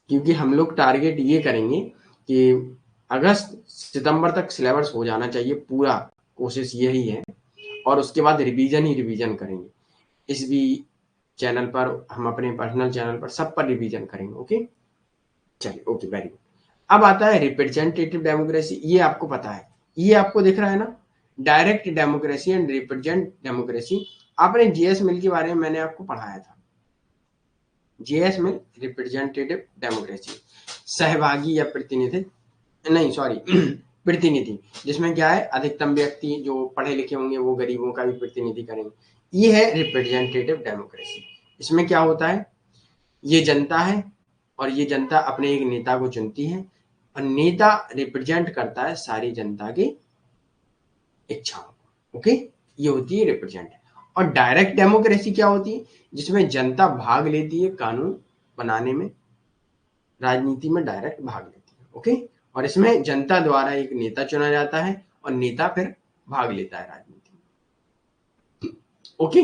क्योंकि हम लोग टारगेट ये करेंगे कि अगस्त सितंबर तक सिलेबस हो जाना चाहिए पूरा, कोशिश यही है। और उसके बाद रिवीजन ही रिवीजन करेंगे। इस भी चैनल पर, हम अपने पर्सनल चैनल पर, सब पर रिवीजन करेंगे। ओके, चलिए, ओके, वेरी गुड। अब आता है रिप्रेजेंटेटिव डेमोक्रेसी। ये आपको पता है, ये आपको दिख रहा है ना, direct democracy and represent democracy. आपने जीएस मिल के बारे में मैंने आपको पढ़ाया था। जीएस मिल रिप्रेजेंटेटिव डेमोक्रेसी, सहभागी या प्रतिनिधि, नहीं सॉरी प्रतिनिधि, जिसमें क्या है, अधिकतम व्यक्ति जो पढ़े लिखे होंगे वो गरीबों का भी प्रतिनिधि करेंगे। ये है रिप्रेजेंटेटिव डेमोक्रेसी। इसमें क्या होता है, ये जनता है और ये जनता अपने एक नेता को चुनती है, और नेता रिप्रेजेंट करता है सारी जनता की इच्छाओं। ओके, ये होती है रिप्रेजेंट। और डायरेक्ट डेमोक्रेसी क्या होती है, जिसमें जनता भाग लेती है कानून बनाने में, राजनीति में डायरेक्ट भाग लेती है। ओके, और इसमें जनता द्वारा एक नेता चुना जाता है और नेता फिर भाग लेता है राजनीति में। ओके,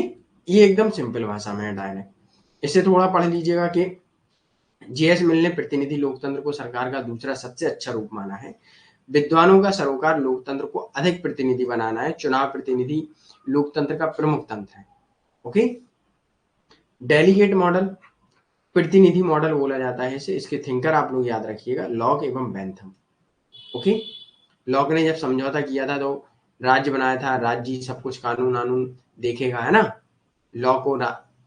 ये एकदम सिंपल भाषा में है डायरेक्ट। इसे थोड़ा पढ़ लीजिएगा कि जीएस मिल ने प्रतिनिधि लोकतंत्र को सरकार का दूसरा सबसे अच्छा रूप माना है। विद्वानों का सरोकार लोकतंत्र को अधिक प्रतिनिधि बनाना है। चुनाव प्रतिनिधि लोकतंत्र का प्रमुख तंत्र है। ओके, डेलीगेट मॉडल, प्रतिनिधि मॉडल बोला जाता है इसे। इसके थिंकर आप लोग याद रखिएगा, लॉक एवं बेंथम। ओके, लॉक ने जब समझौता किया था तो राज्य बनाया था, राज्य ही सब कुछ कानून वानून देखेगा, है ना। लॉ को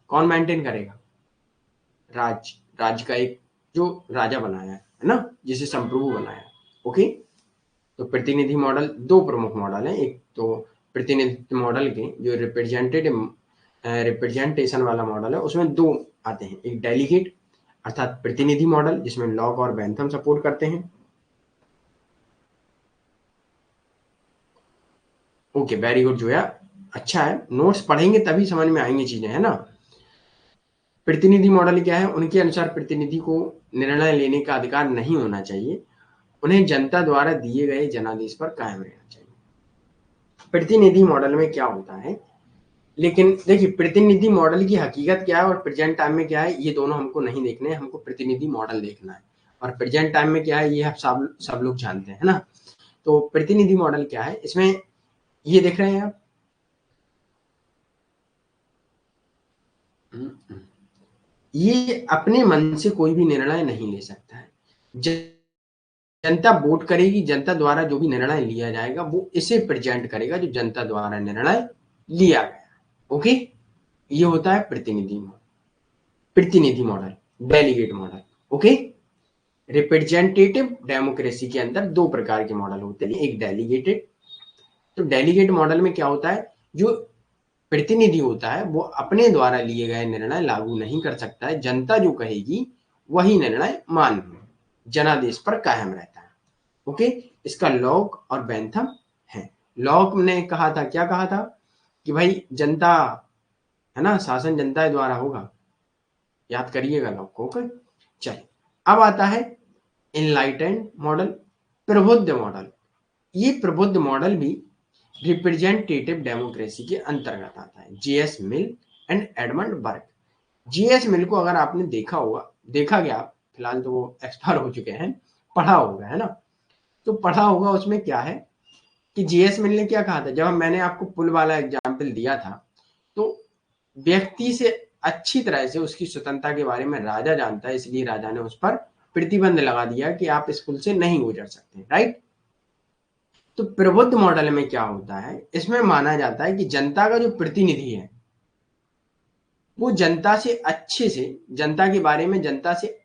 कौन मेंटेन करेगा? राज्य, राज्य का एक जो राजा बनाया है ना, जिसे संप्रभु बनाया। ओके, तो प्रतिनिधि मॉडल दो प्रमुख मॉडल हैं। एक तो प्रतिनिधित्व मॉडल के जो रिप्रेजेंटेशन वाला मॉडल है, उसमें दो आते हैं। एक डेलीगेट अर्थात प्रतिनिधि मॉडल, जिसमें लॉक और बेंथम सपोर्ट करते हैं। ओके, वेरी गुड जोया, अच्छा है, नोट्स पढ़ेंगे तभी समझ में आएंगी चीजें, है ना। प्रतिनिधि मॉडल क्या है, उनके अनुसार प्रतिनिधि को निर्णय लेने का अधिकार नहीं होना चाहिए, उन्हें जनता द्वारा दिए गए जनादेश पर कायम रहना चाहिए। प्रतिनिधि मॉडल में क्या होता है, लेकिन देखिए प्रतिनिधि मॉडल की हकीकत क्या है और प्रेजेंट टाइम में क्या है, ये दोनों हमको नहीं देखने हैं, हमको प्रतिनिधि मॉडल देखना है। और प्रेजेंट टाइम में क्या है ये हम सब लोग जानते हैं, है ना। तो प्रतिनिधि मॉडल क्या है, इसमें ये देख रहे हैं आप, ये अपने मन से कोई भी निर्णय नहीं ले सकता है। जनता वोट करेगी, जनता द्वारा जो भी निर्णय लिया जाएगा वो इसे प्रेजेंट करेगा जो जनता द्वारा निर्णय लिया गया। ओके, ये होता है प्रतिनिधि model, delegate model. Okay, representative democracy के अंदर दो प्रकार के मॉडल होते हैं, एक डेलीगेटेड। तो डेलीगेट मॉडल में क्या होता है, जो प्रतिनिधि होता है वो अपने द्वारा लिए गए निर्णय लागू नहीं कर सकता है, जनता जो कहेगी वही निर्णय मान्य जनादेश पर कायम रहता है। ओके, इसका लॉक और बेंथम है। लॉक ने कहा था, क्या कहा था कि भाई जनता, है ना, शासन जनता द्वारा होगा, याद करिएगा लॉक को। ओके, चलिए अब आता है इनलाइटेंड मॉडल, प्रबुद्ध मॉडल। ये प्रबुद्ध मॉडल भी रिप्रेजेंटेटिव डेमोक्रेसी के अंतर्गत आता है। J S Mill and Edmund Burke. J S Mill को अगर आपने देखा होगा, देखा गया, फिलहाल तो वो एक्सपायर हो चुके हैं, पढ़ा होगा, है ना। तो पढ़ा होगा, उसमें क्या है कि जेएस मिल ने क्या कहा था, जब मैंने आपको पुल वाला एग्जाम्पल दिया था, तो व्यक्ति से अच्छी तरह से उसकी स्वतंत्रता के बारे में राजा जानता है, इसलिए राजा ने उस पर प्रतिबंध लगा दिया कि आप इस पुल से नहीं गुजर सकते, राइट। तो प्रबुद्ध मॉडल में क्या होता है, इसमें माना जाता है कि जनता का जो प्रतिनिधि है वो जनता से अच्छे से, जनता के बारे में जनता से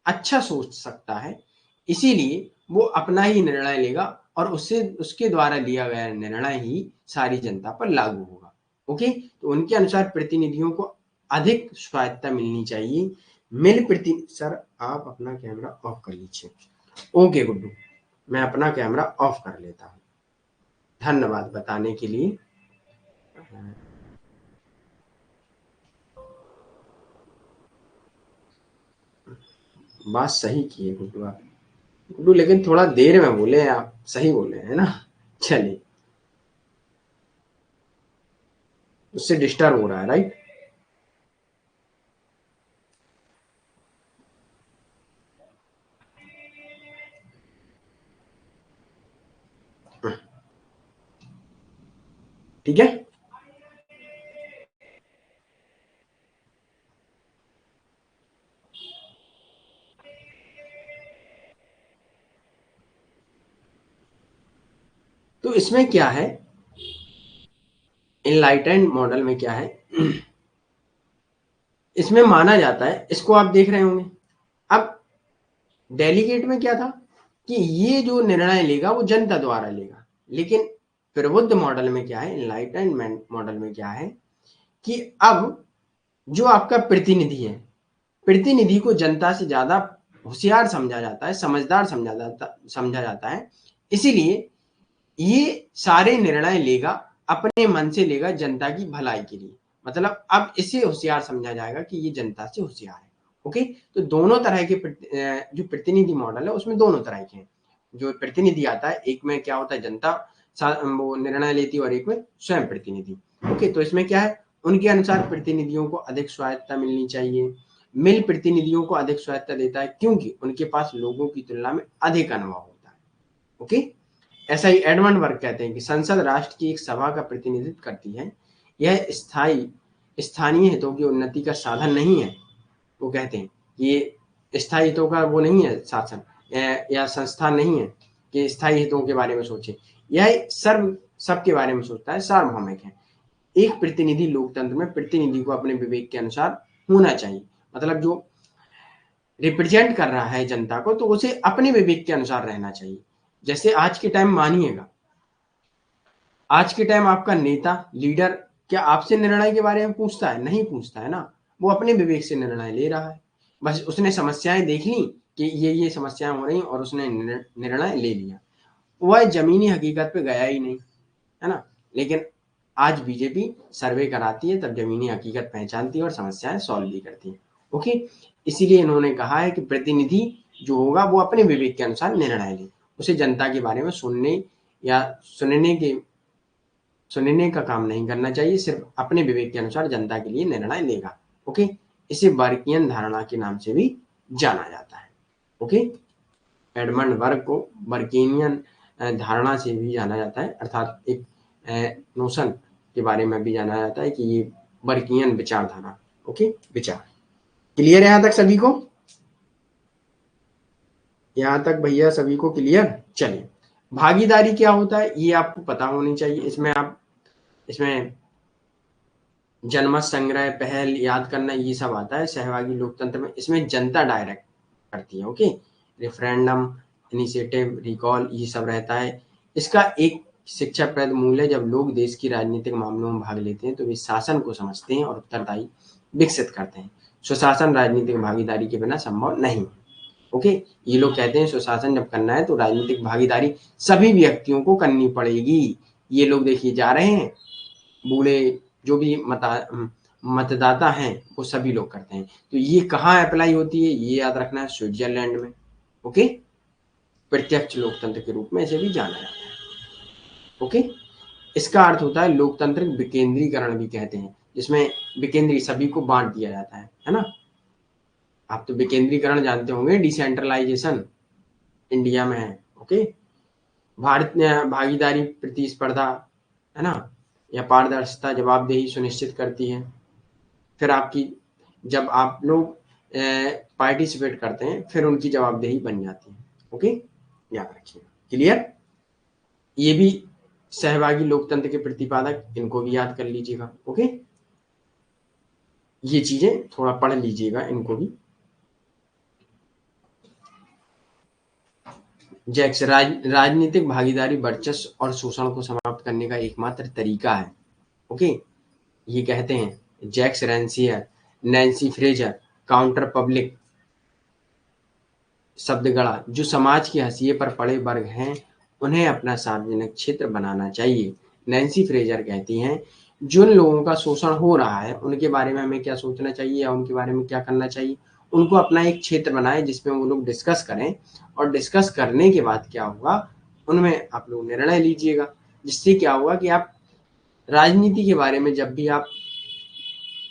अच्छा सोच सकता है, इसीलिए वो अपना ही निर्णय लेगा और उससे उसके द्वारा लिया गया निर्णय ही सारी जनता पर लागू होगा। ओके, तो उनके अनुसार प्रतिनिधियों को अधिक स्वायत्तता मिलनी चाहिए। मिल प्रति सर आप अपना कैमरा ऑफ कर लीजिए। ओके गुड्डू, मैं अपना कैमरा ऑफ कर लेता हूँ। धन्यवाद बताने के लिए। बात सही की है गुड्डू आप, गुड्डू लेकिन थोड़ा देर में बोले, आप सही बोले है ना। चलिए, उससे डिस्टर्ब हो रहा है, राइट। ठीक है, तो इसमें क्या है, इनलाइटेंड मॉडल में क्या है, इसमें माना जाता है, इसको आप देख रहे होंगे। अब डेलीगेट में क्या था कि ये जो निर्णय लेगा वो जनता द्वारा लेगा, लेकिन प्रबुद्ध मॉडल में क्या है, इनलाइटेंड मॉडल में क्या है कि अब जो आपका प्रतिनिधि है, प्रतिनिधि को जनता से ज्यादा होशियार समझा जाता है, समझदार समझा जाता है, इसीलिए ये सारे निर्णय लेगा, अपने मन से लेगा जनता की भलाई के लिए। मतलब अब इसे होशियार समझा जाएगा कि ये जनता से होशियार है। ओके, तो दोनों तरह के जो प्रतिनिधि मॉडल है उसमें दोनों तरह के हैं। जो प्रतिनिधि आता है, एक में क्या होता है जनता वो निर्णय लेती है और एक में स्वयं प्रतिनिधि। ओके, तो इसमें क्या है, उनके अनुसार प्रतिनिधियों को अधिक स्वायत्तता मिलनी चाहिए। मिल प्रतिनिधियों को अधिक स्वायत्तता देता है क्योंकि उनके पास लोगों की तुलना में अधिक अनुभव होता है। ओके, ऐसा ही एडमंड वर्क कहते हैं कि संसद राष्ट्र की एक सभा का प्रतिनिधित्व करती है, यह स्थानीय हितों की उन्नति का साधन नहीं है। वो कहते हैं ये स्थायी हितों का वो नहीं है शासन, या संस्था नहीं है कि स्थायी हितों के बारे में सोचे, यह सर्व सबके बारे में सोचता है, सार्वभौमिक है। एक प्रतिनिधि लोकतंत्र में प्रतिनिधि को अपने विवेक के अनुसार होना चाहिए। मतलब जो रिप्रेजेंट कर रहा है जनता को, तो उसे अपने विवेक के अनुसार रहना चाहिए। जैसे आज के टाइम मानिएगा, आज के टाइम आपका नेता लीडर क्या आपसे निर्णय के बारे में पूछता है? नहीं पूछता है ना। वो अपने विवेक से निर्णय ले रहा है, बस उसने समस्याएं देख ली कि ये समस्याएं हो रही और उसने निर्णय ले लिया, वह जमीनी हकीकत पे गया ही नहीं, है ना। लेकिन आज बीजेपी सर्वे कराती है, तब जमीनी हकीकत पहचानती है और समस्याएं सॉल्व भी करती है। ओके, इसीलिए इन्होंने कहा है कि प्रतिनिधि जो होगा वो अपने विवेक के अनुसार निर्णय ले, उसे जनता के बारे में सुनने या सुनने के सुनने का काम नहीं करना चाहिए, सिर्फ अपने विवेक के अनुसार जनता के लिए निर्णय लेगा। ओके, इसे बर्कियन धारणा के नाम से भी जाना जाता है। ओके, एडमंड बर्क को बर्किनियन धारणा से भी जाना जाता है, अर्थात एक नोशन के बारे में भी जाना जाता है कि ये बर्कियन विचारधारा। ओके, विचार क्लियर है यहाँ तक सभी को? यहाँ तक भैया सभी को क्लियर? चलिए, भागीदारी क्या होता है ये आपको पता होनी चाहिए। इसमें जनमत संग्रह, पहल, याद करना, ये सब आता है सहभागी लोकतंत्र में। इसमें जनता डायरेक्ट करती है। ओके, रेफरेंडम, इनिशिएटिव, रिकॉल, ये सब रहता है। इसका एक शिक्षाप्रद मूल है, जब लोग देश की राजनीतिक मामलों में भाग लेते हैं तो वे शासन को समझते हैं और उत्तरदायी विकसित करते हैं। सुशासन राजनीतिक भागीदारी के बिना संभव नहीं। ओके, ये लोग कहते हैं सुशासन जब करना है तो राजनीतिक भागीदारी सभी व्यक्तियों को करनी पड़ेगी। ये लोग देखिए जा रहे हैं, बूढ़े जो भी मतदाता हैं वो सभी लोग करते हैं। तो ये कहाँ अप्लाई होती है ये याद रखना है, स्विट्जरलैंड में। ओके, प्रत्यक्ष लोकतंत्र के रूप में इसे भी जाना जाता है। ओके, इसका अर्थ होता है लोकतांत्रिक विकेंद्रीकरण भी कहते हैं, जिसमें विकेंद्री सभी को बांट दिया जाता है ना। आप तो विकेंद्रीकरण जानते होंगे, डिसेंट्रलाइजेशन इंडिया में है। ओके, भारत में भागीदारी, प्रतिस्पर्धा, है ना, या पारदर्शिता, जवाबदेही सुनिश्चित करती है। फिर आपकी जब आप लोग पार्टिसिपेट करते हैं फिर उनकी जवाबदेही बन जाती है। ओके, याद रखिएगा। क्लियर? ये भी सहभागी लोकतंत्र के प्रतिपादक, इनको भी याद कर लीजिएगा। ओके, ये चीजें थोड़ा पढ़ लीजिएगा इनको भी। जैक्स, राजनीतिक भागीदारी वर्चस्व और शोषण को समाप्त करने का एकमात्र तरीका है। ओके, ये कहते हैं Jacques Ranciere, Nancy Fraser, counter public शब्द गढ़ा, जो समाज के हाशिए पर पड़े वर्ग हैं उन्हें अपना सार्वजनिक क्षेत्र बनाना चाहिए। नैन्सी फ्रेजर कहती हैं जिन लोगों का शोषण हो रहा है उनके बारे में हमें क्या सोचना चाहिए या उनके बारे में क्या करना चाहिए, उनको अपना एक क्षेत्र बनाए जिसमें वो लोग डिस्कस करें, और डिस्कस करने के बाद क्या होगा उनमें आप लोग निर्णय लीजिएगा, जिससे क्या होगा कि आप राजनीति के बारे में जब भी आप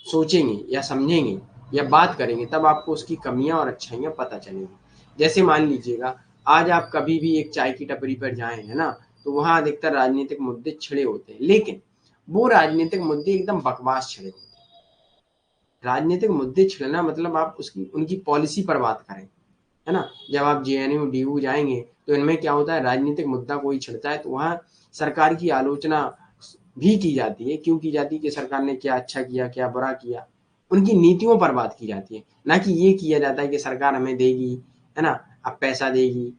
सोचेंगे या समझेंगे या बात करेंगे तब आपको उसकी कमियां और अच्छाइयां पता चलेंगी। जैसे मान लीजिएगा आज आप कभी भी एक चाय की टपरी पर जाएं, है ना, तो वहां अधिकतर राजनीतिक मुद्दे छिड़े होते हैं, लेकिन वो राजनीतिक मुद्दे एकदम बकवास छिड़े होते हैं। राजनीतिक मुद्दे छिड़ना मतलब आप उसकी उनकी पॉलिसी पर बात करें, है ना। जब आप जेएनयू डीयू जाएंगे तो इनमें क्या होता है, राजनीतिक मुद्दा कोई छिड़ता है तो वहां सरकार की आलोचना भी की जाती है। क्यों की जाती है कि सरकार ने क्या अच्छा किया, क्या बुरा किया, उनकी नीतियों पर बात की जाती है, ना कि ये किया जाता है कि सरकार हमें देगी, है ना, अब पैसा देगी।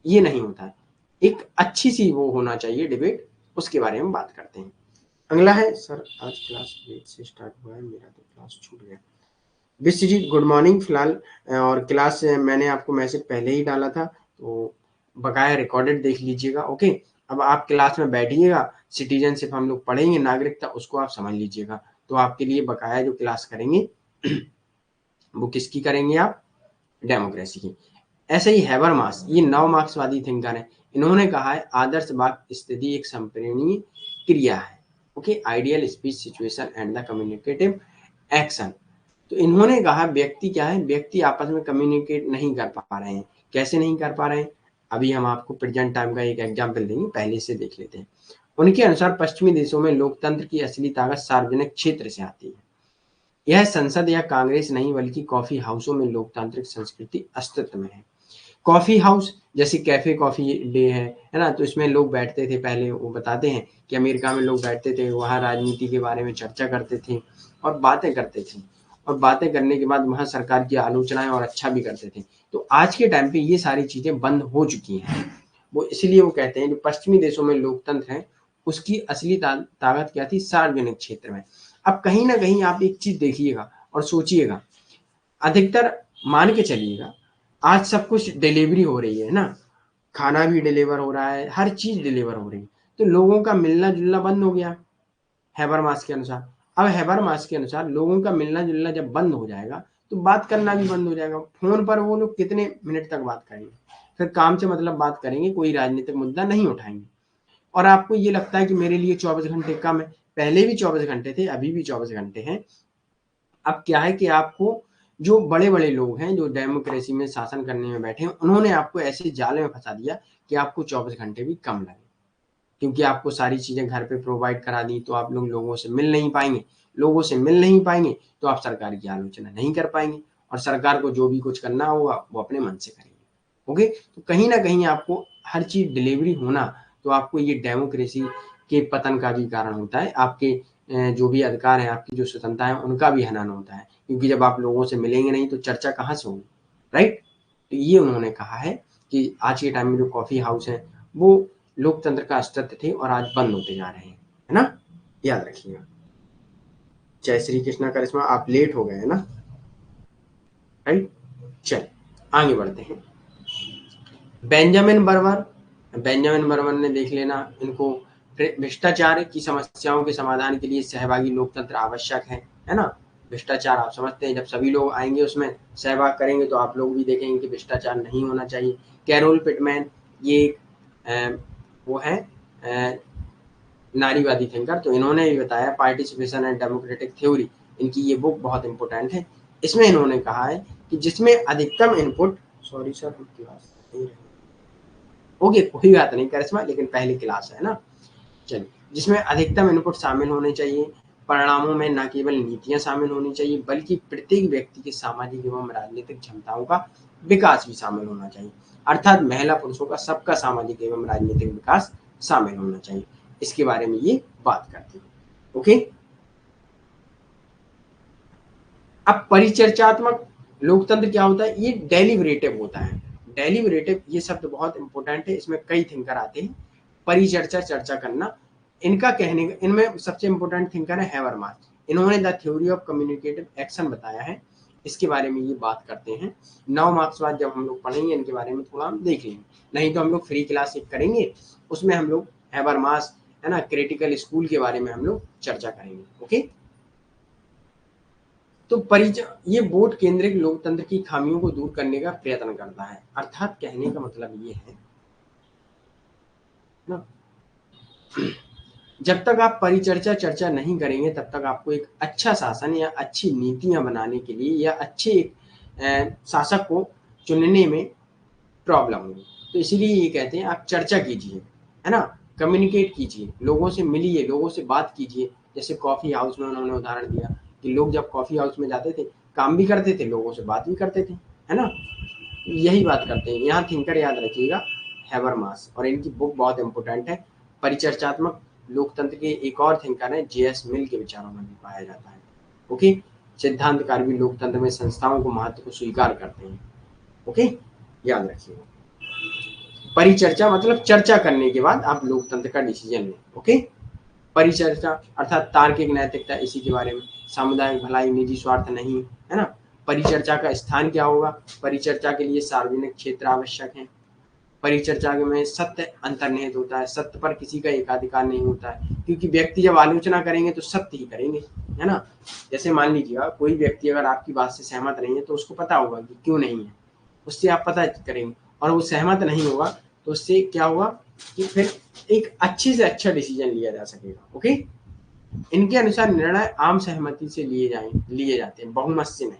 ये नहीं होता है। एक अच्छी सी वो होना चाहिए डिबेट, उसके बारे में बात करते हैं। अगला है सर, आज क्लास लेट से स्टार्ट हुआ है, मेरा तो क्लास छूट गया। Vishwajeet good morning. फिलहाल और क्लास मैंने आपको मैसेज पहले ही डाला था तो बकाया रिकॉर्डेड देख लीजिएगा। ओके, अब आप क्लास में बैठिएगा, सिटीजनशिप हम लोग पढ़ेंगे, नागरिकता, उसको आप समझ लीजिएगा। तो आपके लिए बकाया जो क्लास करेंगे वो किसकी करेंगे आप, डेमोक्रेसी की। ऐसे ही हैबरमास, ये नव मार्क्सवादी थिंकर है, इन्होंने कहा है आदर्शवाद स्थिति एक संप्रेरणीय क्रिया है। Okay, ideal speech situation and the communicative action. तो इन्होंने कहा व्यक्ति क्या है, व्यक्ति आपस में कम्युनिकेट नहीं कर पा रहे हैं। कैसे नहीं कर पा रहे हैं, अभी हम आपको प्रेजेंट टाइम का एक एग्जाम्पल देंगे, पहले से देख लेते हैं। उनके अनुसार पश्चिमी देशों में लोकतंत्र की असली ताकत सार्वजनिक क्षेत्र से आती है। यह संसद या कांग्रेस नहीं बल्कि कॉफी हाउसों में लोकतांत्रिक संस्कृति अस्तित्व में है। कॉफी हाउस जैसे कैफे कॉफी डे है ना, तो इसमें लोग बैठते थे, पहले वो बताते हैं कि अमेरिका में लोग बैठते थे, वहाँ राजनीति के बारे में चर्चा करते थे और बातें करते थे, और बातें करने के बाद वहाँ सरकार की आलोचनाएं और अच्छा भी करते थे। तो आज के टाइम पे ये सारी चीजें बंद हो चुकी हैं। वो इसलिए वो कहते हैं जो पश्चिमी देशों में लोकतंत्र है उसकी असली ताकत क्या थी, सार्वजनिक क्षेत्र में। अब कहीं ना कहीं आप एक चीज देखिएगा और सोचिएगा, अधिकतर मान के चलिएगा आज सब कुछ डिलीवरी हो रही है ना, खाना भी डिलीवर हो रहा है, हर चीज डिलीवर हो रही है, तो लोगों का मिलना जुलना बंद हो गया हैबरमास के अनुसार। अब हैबरमास के अनुसार लोगों का मिलना जुलना जब बंद हो जाएगा तो बात करना भी बंद हो जाएगा। फोन पर वो लोग कितने मिनट तक बात करेंगे, फिर काम से मतलब बात करेंगे, कोई राजनीतिक मुद्दा नहीं उठाएंगे। और आपको ये लगता है कि मेरे लिए 24 घंटे कम है, पहले भी 24 घंटे थे, अभी भी 24 घंटे हैं। अब क्या है कि आपको जो बड़े-बड़े लोग हैं, जो डेमोक्रेसी में शासन करने में बैठे हैं, उन्होंने आपको ऐसे जाल में फँसा दिया कि आपको 24 घंटे भी कम लगे। क्योंकि आपको सारी चीज़ें घर पे प्रोवाइड करा दी, तो आप लोग लोगों से मिल नहीं पाएँगे। लोगों से मिल नहीं पाएँगे, तो आप सरकार की आलोचना नहीं कर पाएँगे और सरकार को जो भी कुछ करना होगा, वो अपने मन से करेंगे। ओके? तो कहीं न कहीं आपको हर चीज़ डिलीवरी होना, तो आपको ये डेमोक्रेसी के पतन का भी कारण होता है। आपके जो भी अधिकार हैं, आपकी जो स्वतंत्रता है, उनका भी हनन होता है। क्योंकि जब आप लोगों से मिलेंगे नहीं, तो चर्चा कहाँ से होगी, राइट? तो ये उन्होंने कहा है कि आज के टाइम में जो कॉफ़ी हाउस हैं, वो लोकतंत्र का अस्तित्व थे और आज बंद होते जा रहे हैं, है ना? याद रखिएगा। जय श्री कृष्णा करिश्मा, आप लेट हो गए हैं ना, राइट? चलिए आगे बढ़ते हैं। बेंजामिन बर्बर ने देख लेना, इनको भ्रष्टाचार की समस्याओं के समाधान के लिए सहभागी लोकतंत्र आवश्यक है ना? भ्रष्टाचार आप समझते हैं, जब सभी लोग आएंगे उसमें सहभाग करेंगे तो आप लोग भी देखेंगे कि भ्रष्टाचार नहीं होना चाहिए। कैरोल पिटमैन, ये वो है नारीवादी थिंकर, तो इन्होंने भी बताया पार्टिसिपेशन एंड डेमोक्रेटिक थ्योरी, इनकी ये बुक बहुत इंपॉर्टेंट है। इसमें इन्होंने कहा है कि जिसमें अधिकतम इनपुट, सॉरी सर हम क्लास नहीं रहे, ओके कोई बात नहीं करिश्मा, लेकिन पहली क्लास है ना, चलिए, जिसमें अधिकतम इनपुट शामिल होने चाहिए, परिणामों में न केवल नीतियां शामिल होनी चाहिए बल्कि प्रत्येक व्यक्ति की सामाजिक एवं राजनीतिक क्षमताओं का विकास भी शामिल होना चाहिए। अर्थात महिला पुरुषों का सबका सामाजिक एवं राजनीतिक विकास शामिल होना चाहिए। इसके बारे में ये बात करती है। ओके, अब परिचर्चात्मक लोकतंत्र क्या होता है? ये डेलिबरेटिव होता है। डेलिबरेटिव ये शब्द बहुत इंपॉर्टेंट है, इसमें कई थिंकर आते हैं। परिचर्चा, चर्चा करना, इनका कहने इनमें सबसे इंपॉर्टेंट थिंकर है हैबरमास। इन्होंने the theory of communicative action बताया है, इसके बारे में ये बात करते हैं। 9 मार्क्स बाद जब हम लोग पढ़ेंगे इनके बारे में थोड़ा हम देख लेंगे, नहीं तो हम लोग फ्री क्लास एक करेंगे, उसमें हम लोग हैबरमास है ना, क्रिटिकल स्कूल के बारे में हम लोग चर्चा करेंगे। ओके, तो ये वोट केंद्रित लोकतंत्र की खामियों को दूर करने का प्रयत्न करता है। अर्थात कहने का मतलब ये है ना, जब तक आप परिचर्चा चर्चा नहीं करेंगे तब तक आपको एक अच्छा शासन या अच्छी नीतियां बनाने के लिए या अच्छे शासक को चुनने में प्रॉब्लम होगी। तो इसीलिए ये कहते हैं आप चर्चा कीजिए, है ना, कम्युनिकेट कीजिए, लोगों से मिलिए, लोगों से बात कीजिए। जैसे कॉफी हाउस में उन्होंने उदाहरण दिया कि लोग जब कॉफी हाउस में जाते थे, काम भी करते थे, लोगों से बात भी करते थे, है ना? यही बात करते हैं यहाँ थिंकर, याद रखिएगा, हैबरमास, और इनकी बुक बहुत इंपॉर्टेंट है। परिचर्चात्मक लोकतंत्र के एक और थिंकर है जेएस मिल, के विचारों में भी पाया जाता है। ओके, सिद्धांतकार भी लोकतंत्र में संस्थाओं को महत्व को स्वीकार करते हैं। ओके, याद रखिएगा, परिचर्चा मतलब चर्चा करने के बाद आप लोकतंत्र का डिसीजन लें। ओके, परिचर्चा अर्थात तार्किक नैतिकता, इसी के बारे में, सामुदायिक भलाई, निजी स्वार्थ नहीं, है ना? परिचर्चा का स्थान क्या होगा? परिचर्चा के लिए सार्वजनिक क्षेत्र आवश्यक है। परिचर्चा में सत्य अंतर्निहित होता है, सत्य पर किसी का एकाधिकार नहीं होता है, क्योंकि व्यक्ति जब आलोचना करेंगे तो सत्य ही करेंगे, है ना? जैसे मान लीजिए कोई व्यक्ति अगर आपकी बात से सहमत नहीं है तो उसको पता होगा कि क्यों नहीं है, उससे आप पता करेंगे, और वो सहमत नहीं होगा तो उससे क्या होगा कि फिर एक अच्छे से अच्छा डिसीजन लिया जा सकेगा। ओके, इनके अनुसार निर्णय आम सहमति से लिए जाते हैं, बहुमत से नहीं।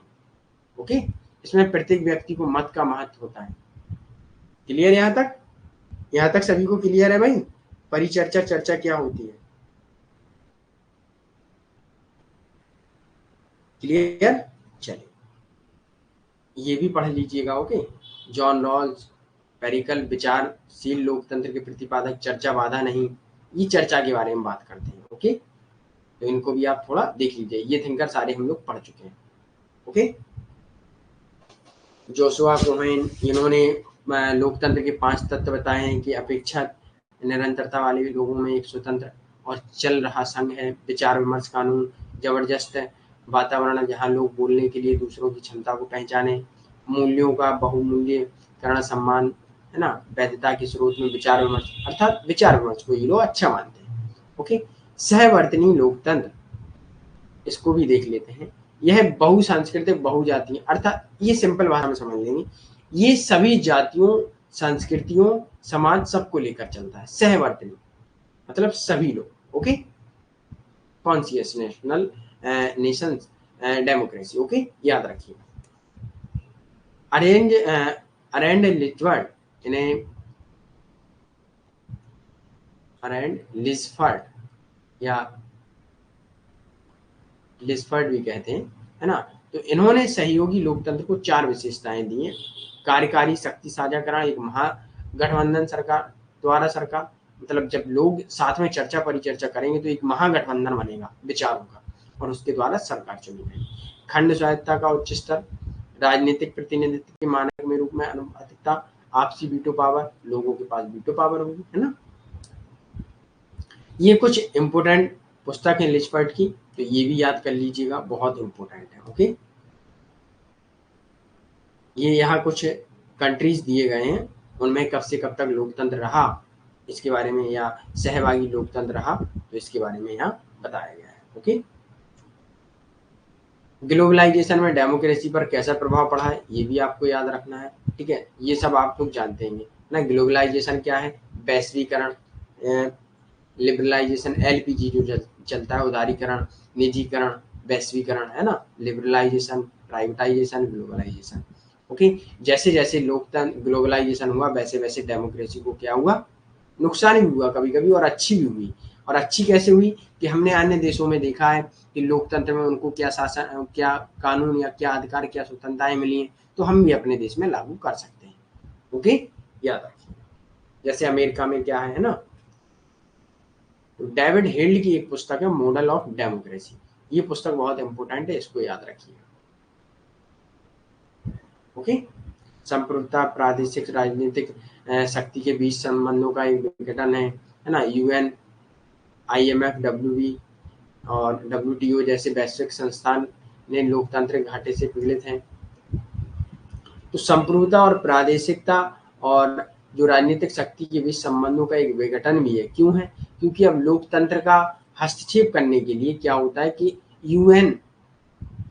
ओके, इसमें प्रत्येक व्यक्ति को मत का महत्व होता है। क्लियर? यहाँ तक सभी को क्लियर है भाई? परिचर्चा चर्चा क्या होती है? क्लियर? चलिए ये भी पढ़ लीजिएगा। ओके, जॉन रॉल्स, पेरिकल, विचारशील लोकतंत्र के प्रतिपादक, चर्चा बाधा नहीं, ये चर्चा के बारे में बात करते हैं। ओके, तो इनको भी आप थोड़ा देख लीजिए, ये थिंकर सारे हम लोग पढ़ चुके हैं। ओके, जोशुआ कोहेन, इन्होंने लोकतंत्र के 5 तत्व बताए हैं कि अपेक्षा निरंतरता वाले लोगों में एक स्वतंत्र और चल रहा संघ है, विचार विमर्श कानून, जबरदस्त वातावरण जहाँ लोग बोलने के लिए दूसरों की क्षमता को पहचाने, मूल्यों का बहुमूल्यकरण, सम्मान, है ना, वैधता के स्रोत में विचार विमर्श, अर्थात विचार विमर्श को ये लोग अच्छा मानते हैं। ओके, सहवर्तनी लोकतंत्र, इसको भी देख लेते हैं। यह बहुसांस्कृतिक बहुजातीय, अर्थात ये सिंपल भाषा में समझ लेंगे, ये सभी जातियों, संस्कृतियों, समाज सबको लेकर चलता है, सहवर्तनी। मतलब सभी लोग। Okay, conscious national nation democracy. Okay, याद रखिए। अरेंज अरेंड लिचवर्ड इन्हें अरेंड लिस्फर्ड या लिस्फर्ड भी कहते हैं, है ना। तो इन्होंने सहयोगी लोकतंत्र को 4 विशेषताएं दी हैं। कार्यकारी शक्ति साझाकरण, एक महागठबंधन सरकार द्वारा सरकार, मतलब जब लोग साथ में चर्चा परिचर्चा करेंगे तो एक महागठबंधन बनेगा विचारों का और उसके द्वारा सरकार चुनी जाएगी। खंड स्वायत्तता का उच्च स्तर, राजनीतिक प्रतिनिधित्व के मानक में रूप में अनुपातिकता, आपसी वीटो पावर, लोगों के पास वीटो पावर होगी, है ना। ये कुछ इंपोर्टेंट पुस्तक है लिचफर्ड की, तो ये भी याद कर लीजिएगा, बहुत इंपोर्टेंट है। ओके, ये यहाँ कुछ कंट्रीज दिए गए हैं, उनमें कब से कब तक लोकतंत्र रहा इसके बारे में, या सहभागी लोकतंत्र रहा तो इसके बारे में यहाँ बताया गया है। ओके, ग्लोबलाइजेशन में डेमोक्रेसी पर कैसा प्रभाव पड़ा है ये भी आपको याद रखना है। ठीक है, ये सब आप लोग जानते हैं ना। ग्लोबलाइजेशन क्या है? वैश्वीकरण, लिबरलाइजेशन, एलपीजी जो चलता है, उदारीकरण, निजीकरण, वैश्वीकरण, है ना। Liberalisation, privatisation, globalisation. ओके, जैसे जैसे लोकतंत्र ग्लोबलाइजेशन हुआ वैसे वैसे डेमोक्रेसी को क्या हुआ, नुकसान भी हुआ कभी कभी, और अच्छी भी हुई। और अच्छी कैसे हुई कि हमने अन्य देशों में देखा है कि लोकतंत्र में उनको क्या शासन, क्या कानून या क्या अधिकार, क्या स्वतंत्रताएं मिली हैं, तो हम भी अपने देश में लागू कर सकते हैं। ओके, याद रखिए। जैसे अमेरिका में क्या है ना। तो डेविड हिल्ड की एक पुस्तक है मॉडल ऑफ डेमोक्रेसी, ये पुस्तक बहुत इंपॉर्टेंट है, इसको याद रखिएगा। ओके, संप्रभुता, प्रादेशिक राजनीतिक शक्ति के बीच संबंधों का एक विघटन है ना। यूएन, आईएमएफ, डब्ल्यूबी और डब्ल्यूटीओ जैसे वैश्विक संस्थान ने लोकतांत्रिक घाटे से पीड़ित हैं। तो संप्रभुता और प्रादेशिकता और जो राजनीतिक शक्ति के बीच संबंधों का एक विघटन भी है। क्यों है? क्योंकि अब लोकतंत्र का हस्तक्षेप करने के लिए क्या होता है कि यूएन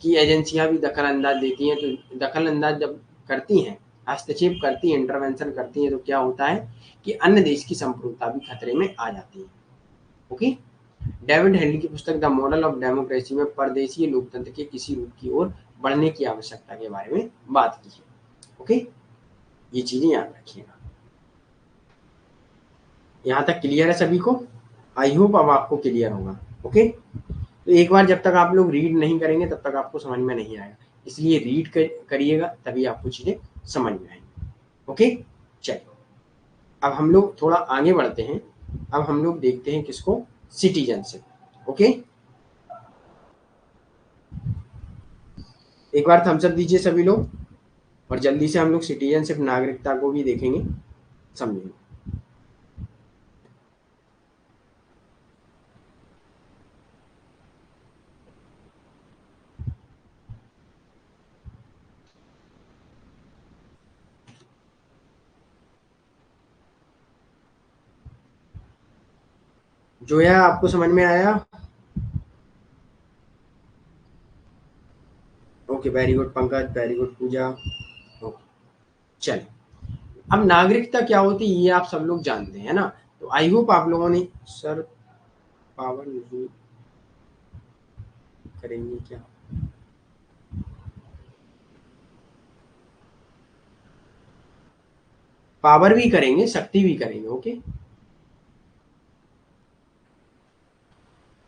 की एजेंसियां भी दखल अंदाज देती हैं। तो दखल अंदाज जब करती हैं, हस्तक्षेप करती हैं, इंटरवेंशन करती हैं, तो क्या होता है कि अन्य देश की संप्रभुता भी खतरे में आ जाती है। ओके, डेविड हेडली की पुस्तक द मॉडल ऑफ डेमोक्रेसी में परदेशीय लोकतंत्र के किसी रूप की ओर बढ़ने की आवश्यकता के बारे में बात की है। ओके, ये चीजें याद रखिएगा। यहाँ तक क्लियर है सभी को? आई होप अब आपको क्लियर होगा। ओके, तो एक बार जब तक आप लोग रीड नहीं करेंगे तब तक आपको समझ में नहीं आएगा, इसलिए रीड करिएगा तभी आपको चीजें समझ में आएंगी। ओके, चलिए अब हम लोग थोड़ा आगे बढ़ते हैं। अब हम लोग देखते हैं किसको, सिटीजनशिप। ओके, एक बार थम्स अप दीजिए सभी लोग, और जल्दी से हम लोग सिटीजनशिप, नागरिकता को भी देखेंगे, समझेंगे। जो है आपको समझ में आया? Okay, very good Pankaj, very good Pooja. Okay, चलिए अब नागरिकता क्या होती है ये आप सब लोग जानते हैं ना। तो आई होप आप लोगों ने, सर पावर नहीं करेंगे क्या? पावर भी करेंगे, शक्ति भी करेंगे। ओके,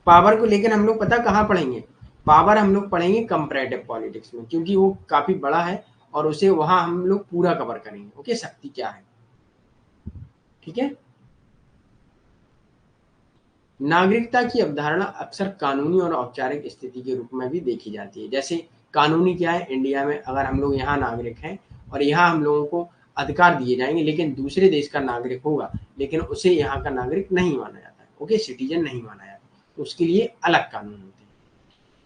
पावर को लेकर हम लोग पता कहाँ पढ़ेंगे? पावर हम लोग पढ़ेंगे कंपैरेटिव पॉलिटिक्स में, क्योंकि वो काफी बड़ा है और उसे वहां हम लोग पूरा कवर करेंगे। ओके, शक्ति क्या है, ठीक है। नागरिकता की अवधारणा अक्सर कानूनी और औपचारिक स्थिति के रूप में भी देखी जाती है। जैसे कानूनी क्या है, इंडिया में अगर हम लोग यहाँ नागरिक हैं और यहाँ हम लोगों को अधिकार दिए जाएंगे, लेकिन दूसरे देश का नागरिक होगा लेकिन उसे यहाँ का नागरिक नहीं माना जाता है। ओके, सिटीजन नहीं माना जाता, तो उसके लिए अलग कानून होते हैं।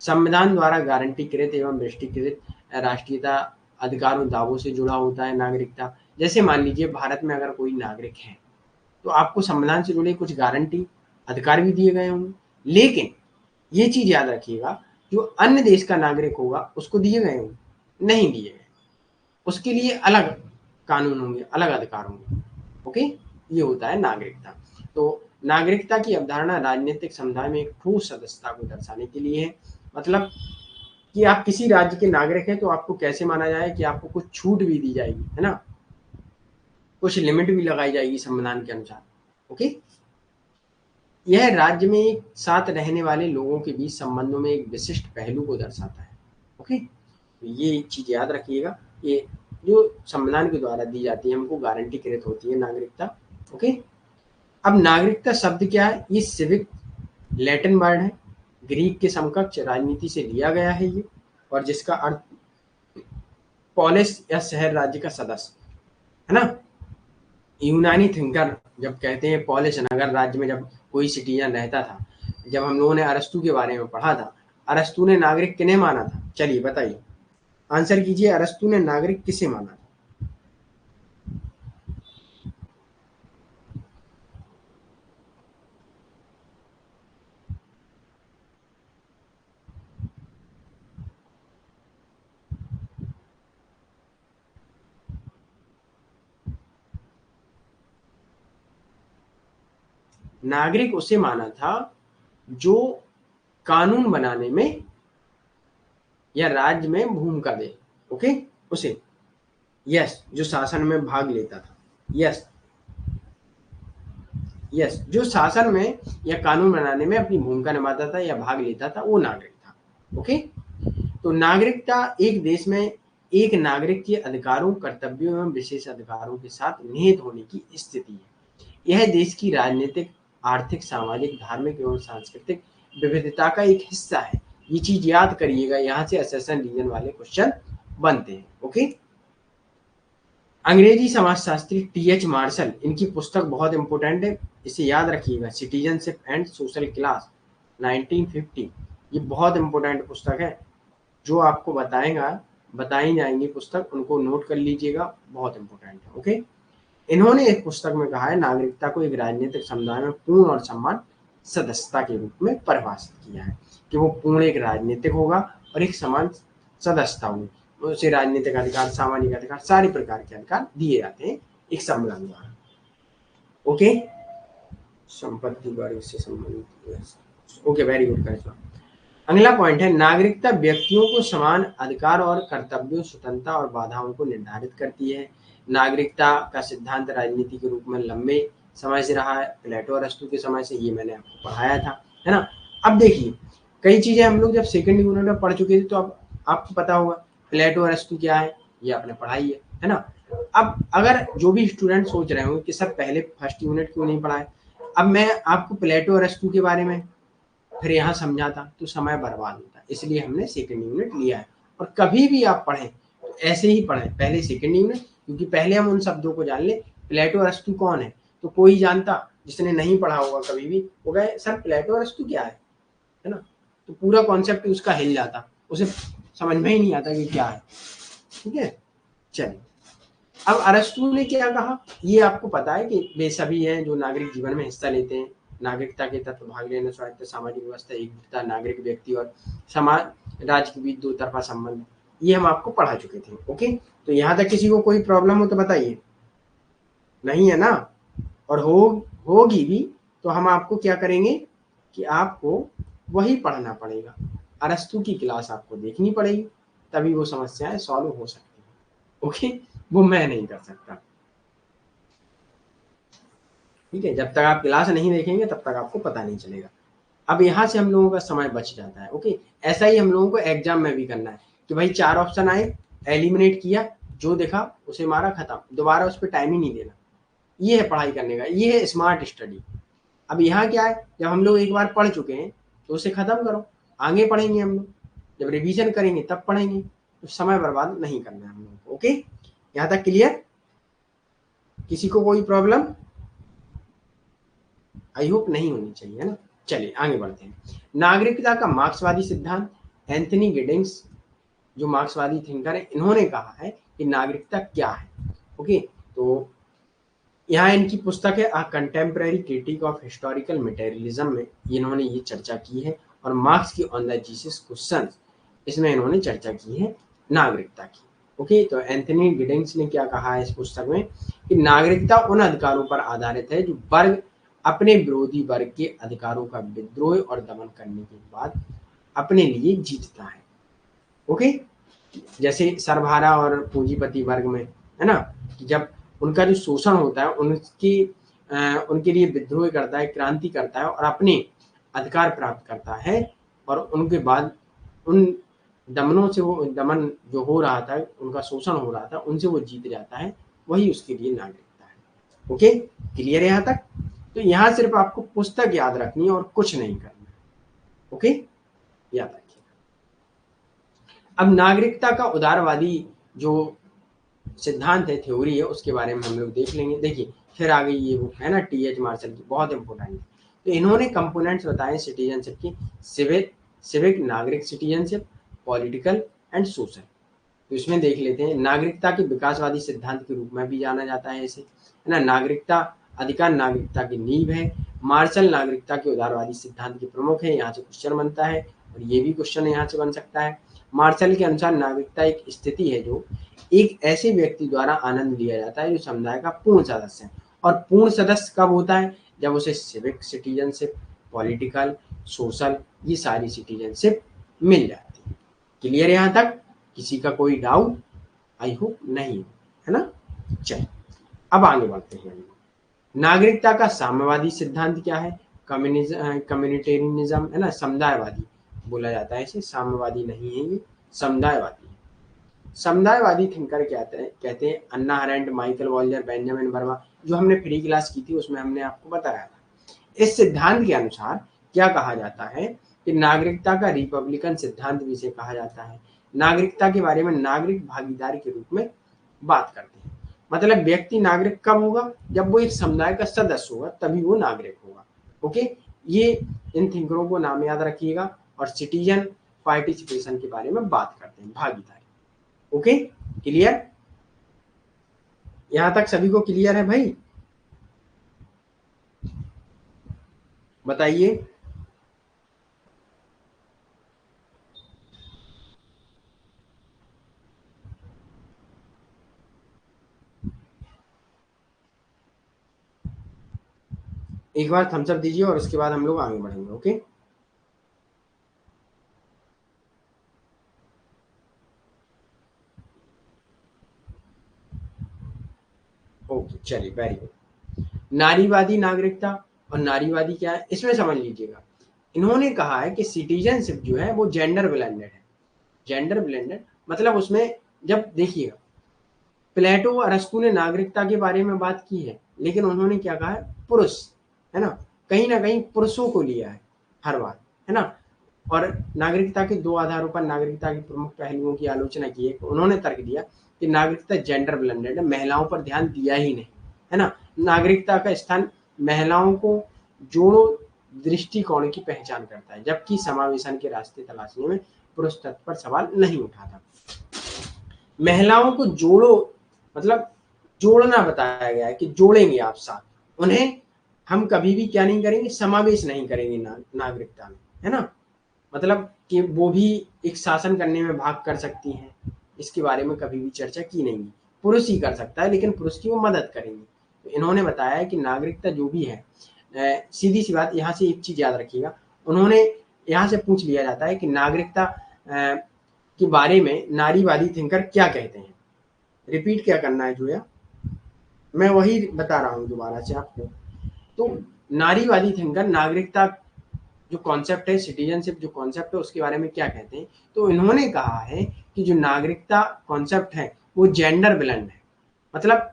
संविधान द्वारा गारंटीकृत एवं विशिष्टीकृत राष्ट्रीयता अधिकारों दावों से जुड़ा होता है नागरिकता। जैसे मान लीजिए भारत में अगर कोई नागरिक है तो आपको संविधान से जुड़े कुछ गारंटी अधिकार भी दिए गए होंगे, लेकिन ये चीज याद रखिएगा जो अन्य देश का नागरिक होगा उसको दिए गए होंगे? नहीं दिए गए, उसके लिए अलग कानून होंगे, अलग अधिकार होंगे। ओके, ये होता है नागरिकता। तो नागरिकता की अवधारणा राजनीतिक समुदाय में एक ठोस सदस्यता को दर्शाने के लिए है। मतलब कि आप किसी राज्य के नागरिक हैं तो आपको कैसे माना जाए कि आपको कुछ छूट भी दी जाएगी, है ना, कुछ लिमिट भी लगाई जाएगी संविधान के अनुसार। ओके, यह राज्य में एक साथ रहने वाले लोगों के बीच संबंधों में एक विशिष्ट पहलू को दर्शाता है। ओके, ये चीज याद रखिएगा, ये जो संविधान के द्वारा दी जाती है हमको गारंटीकृत होती है नागरिकता। ओके, अब नागरिकता शब्द क्या है? ये सिविक लैटिन वर्ड है, ग्रीक के समकक्ष राजनीति से लिया गया है ये, और जिसका अर्थ पोलिस या शहर राज्य का सदस्य, है ना। यूनानी थिंकर जब कहते हैं पोलिस नगर राज्य में जब कोई सिटीजन रहता था, जब हम लोगों ने अरस्तु के बारे में पढ़ा था, अरस्तु ने नागरिक किन्हें माना था? चलिए बताइए, आंसर कीजिए, अरस्तु ने नागरिक किसे माना था? नागरिक उसे माना था जो कानून बनाने में या राज्य में भूमिका दे। ओके, उसे, यस, जो शासन में भाग लेता था, यस, जो शासन में या कानून बनाने में अपनी भूमिका निभाता था या भाग लेता था, वो नागरिक था। ओके, तो नागरिकता एक देश में एक नागरिक के अधिकारों, कर्तव्यों एवं विशेष अधिकारों के साथ निहित होने की स्थिति है। यह देश की राजनीतिक, आर्थिक, सामाजिक, धार्मिक एवं सांस्कृतिक विविधता का एक हिस्सा है। ये चीज याद करिएगा, यहाँ से असेसन रीजन वाले क्वेश्चन बनते हैं। ओके, अंग्रेजी समाजशास्त्री टी.एच. मार्शल, इनकी पुस्तक बहुत इंपॉर्टेंट है, इसे याद रखिएगा, सिटीजनशिप एंड सोशल क्लास 1950। ये बहुत इंपॉर्टेंट पुस्तक है, जो आपको बताई जाएंगी पुस्तक, उनको नोट कर लीजिएगा, बहुत इंपॉर्टेंट है। ओके, इन्होंने एक पुस्तक में कहा है नागरिकता को एक राजनीतिक समुदाय में पूर्ण और समान सदस्यता के रूप में परिभाषित किया है, कि वो पूर्ण एक राजनीतिक होगा और एक समान सदस्यता होगी, उसे राजनीतिक अधिकार, सामाजिक अधिकार, सारे प्रकार के अधिकार दिए जाते हैं एक संविधान द्वारा। ओके, संपत्ति वर्ग से संबंधित। ओके, वेरी गुड करिश्मा। अगला पॉइंट है, नागरिकता व्यक्तियों को समान अधिकार और कर्तव्यों, स्वतंत्रता और बाधाओं को निर्धारित करती है। नागरिकता का सिद्धांत राजनीति के रूप में लंबे समय से रहा है, प्लेटो अरस्तु के समय से, ये मैंने आपको पढ़ाया था, है ना। अब देखिए, कई चीजें हम लोग जब सेकंड यूनिट में पढ़ चुके थे, तो अब आपको पता होगा प्लेटो अरस्तु क्या है, ये आपने पढ़ाई है ना। अब अगर जो भी स्टूडेंट सोच रहे होंगे कि सर पहले फर्स्ट यूनिट क्यों नहीं पढ़ाए, अब मैं आपको प्लेटो अरस्तु के बारे में फिर यहाँ समझाता तो समय बर्बाद होता, इसलिए हमने सेकंड यूनिट लिया है। और कभी भी आप पढ़ें तो ऐसे ही पढ़ें, पहले सेकंड यूनिट, क्योंकि पहले हम उन शब्दों को जान ले, प्लेटो अरस्तु कौन है, तो कोई जानता जिसने नहीं पढ़ा होगा कभी भी, वो कहे सर प्लेटो अरस्तु क्या है ना, तो पूरा कॉन्सेप्ट उसका हिल जाता, उसे समझ में ही नहीं आता कि क्या है। ठीक है, चलिए, अब अरस्तु ने क्या कहा, ये आपको पता है कि वे सभी हैं जो नागरिक जीवन में हिस्सा लेते हैं। नागरिकता के तत्व भाग लेना, स्वायत्त, सामाजिक व्यवस्था, एकजुटता, नागरिक व्यक्ति और समाज राज्य के बीच दो तरफा संबंध, ये हम आपको पढ़ा चुके थे। ओके, तो यहाँ तक किसी को कोई प्रॉब्लम हो तो बताइए, नहीं है ना। और होगी भी तो हम आपको क्या करेंगे कि आपको वही पढ़ना पड़ेगा, अरस्तु की क्लास आपको देखनी पड़ेगी, तभी वो समस्याएं सॉल्व हो सकती है। ओके, वो मैं नहीं कर सकता। ठीक है, जब तक आप क्लास नहीं देखेंगे तब तक आपको पता नहीं चलेगा। अब यहाँ से हम लोगों का समय बच जाता है। ओके, ऐसा ही हम लोगों को एग्जाम में भी करना है कि भाई 4 ऑप्शन आए, एलिमिनेट किया, जो देखा उसे मारा, खत्म, दोबारा उस पर टाइम ही नहीं देना। ये है पढ़ाई करने का, ये है स्मार्ट स्टडी। अब यहाँ क्या है, जब हम लोग एक बार पढ़ चुके हैं तो उसे खत्म करो, आगे पढ़ेंगे हम लोग, जब रिवीजन करेंगे तब पढ़ेंगे, तो समय बर्बाद नहीं करना है हम लोगों को। ओके, यहाँ तक क्लियर? किसी को कोई प्रॉब्लम? आई होप नहीं होनी चाहिए, है ना। चलिए आगे बढ़ते हैं। नागरिकता का मार्क्सवादी सिद्धांत, एंथनी गिडिंग्स जो मार्क्सवादी थिंकर है, इन्होंने कहा है कि नागरिकता क्या है। ओके, तो यहाँ इनकी पुस्तक है a contemporary critic of historical materialism में इन्होंने ये चर्चा की है, और मार्क्स की ऑन द जीसस क्वेश्चन, इसमें इन्होंने चर्चा की है नागरिकता की। ओके, तो एंथनी गिडिंग्स ने क्या कहा है इस पुस्तक में कि नागरिकता उन अधिकारों पर आधारित है जो वर्ग अपने विरोधी वर्ग के अधिकारों का विद्रोह और दमन करने के बाद अपने लिए जीतता है। ओके, जैसे सर्वहारा और पूंजीपति वर्ग में है ना, कि जब उनका जो शोषण होता है उनके लिए विद्रोह करता है, क्रांति करता है और अपने अधिकार प्राप्त करता है, और उनके बाद उन दमनों से वो दमन जो हो रहा था, उनका शोषण हो रहा था, उनसे वो जीत जाता है, वही उसके लिए नागरिकता है। ओके, क्लियर है यहाँ तक? तो यहाँ सिर्फ आपको पुस्तक याद रखनी है और कुछ नहीं करना है। ओके, याद रखिए। अब नागरिकता का उदारवादी जो सिद्धांत है, थ्योरी है, उसके बारे में हम लोग देख लेंगे। देखिए, फिर आ गई ये बुक है ना टी.एच. मार्शल की, बहुत इंपॉर्टेंट है। तो इन्होंने कंपोनेंट्स बताए सिटीजनशिप की, सिविक नागरिक सिटीजनशिप, पॉलिटिकल एंड सोशल। तो इसमें देख लेते हैं, नागरिकता के विकासवादी सिद्धांत के रूप में भी जाना जाता है इसे, है ना। नागरिकता अधिकार नागरिकता की नींव है। मार्शल नागरिकता के उदारवादी सिद्धांत के प्रमुख है। यहाँ से क्वेश्चन बनता है, और ये भी क्वेश्चन यहाँ से बन सकता है। मार्शल के अनुसार नागरिकता एक स्थिति है जो एक ऐसे व्यक्ति द्वारा आनंद लिया जाता है जो समुदाय का पूर्ण सदस्य है। और पूर्ण सदस्य कब होता है? जब उसे सिविक सिटीजनशिप, पॉलिटिकल, सोशल, ये सारी सिटीजनशिप मिल जाती है। क्लियर है यहाँ तक? किसी का कोई डाउट? आई होप नहीं हो, है ना। चलिए अब आगे बढ़ते हैं। नागरिकता का साम्यवादी सिद्धांत क्या है? कम्युनिटेरियनिज्म, है ना, समुदायवादी बोला जाता है इसे, साम्यवादी नहीं है ये, समुदायवादी। समुदायवादी थिंकर कहते हैं अन्ना हरेंट, माइकल वॉल्जर, बेंजामिन वर्मा, जो हमने फ्री क्लास की थी उसमें हमने आपको बताया था। इस सिद्धांत के अनुसार क्या कहा जाता है कि नागरिकता का रिपब्लिकन सिद्धांत भी इसे कहा जाता है। नागरिकता के बारे में नागरिक भागीदारी के रूप में बात करते हैं। मतलब व्यक्ति नागरिक कब होगा? जब वो एक समुदाय का सदस्य होगा, तभी वो नागरिक होगा। ओके, ये इन थिंकरों को नाम याद रखिएगा। और सिटीजन पार्टिसिपेशन के बारे में बात करते हैं, भागीदारी। Okay, clear? यहां तक सभी को क्लियर है भाई? बताइए। एक बार थम्स अप दीजिए और उसके बाद हम लोग आगे बढ़ेंगे। ओके, ओके, चलिए, वेरी गुड। नारीवादी नागरिकता और नारीवादी क्या है इसमें समझ लीजिएगा। इन्होंने कहा है कि सिटीजनशिप जो है वो जेंडर ब्लेंडेड है। जेंडर ब्लेंडेड मतलब उसमें, जब देखिएगा, प्लेटो और अरस्तु ने नागरिकता के बारे में बात की है, लेकिन उन्होंने क्या कहा है? पुरुष, है ना कहीं पुरुषों को लिया है हर बार, है ना। और नागरिकता के दो आधारों पर नागरिकता के प्रमुख पहलुओं की आलोचना की है। उन्होंने तर्क दिया कि नागरिकता जेंडर ब्लेंडेड है, महिलाओं पर ध्यान दिया ही नहीं, है ना। नागरिकता का स्थान महिलाओं को जोड़ो दृष्टिकोण की पहचान करता है, जबकि समावेशन के रास्ते तलाशने में पुरुष तत्व पर सवाल नहीं उठाता। महिलाओं को जोड़ो मतलब जोड़ना बताया गया है कि जोड़ेंगे आप साथ, उन्हें हम कभी भी क्या नहीं करेंगे? समावेश नहीं करेंगे नागरिकता में, है ना। मतलब कि वो भी एक शासन करने में भाग कर सकती हैं, इसके बारे में कभी भी चर्चा की नहीं। पुरुष ही कर सकता है, लेकिन पुरुष की वो मदद करेंगे। तो इन्होंने बताया है कि नागरिकता जो भी है, सीधी सी बात, यहाँ से एक चीज याद रखिएगा। उन्होंने यहाँ से पूछ लिया जाता है कि नागरिकता के बारे में नारीवादी थिंकर क्या कहते हैं। रिपीट क्या करना है जोया, मैं वही बता रहा हूँ दोबारा से आपको। तो नारीवादी थिंकर नागरिकता जो कॉन्सेप्ट है, सिटीजनशिप जो कॉन्सेप्ट है, उसके बारे में क्या कहते हैं। तो इन्होंने कहा है कि जो नागरिकता कॉन्सेप्ट है वो जेंडर ब्लेंड है। मतलब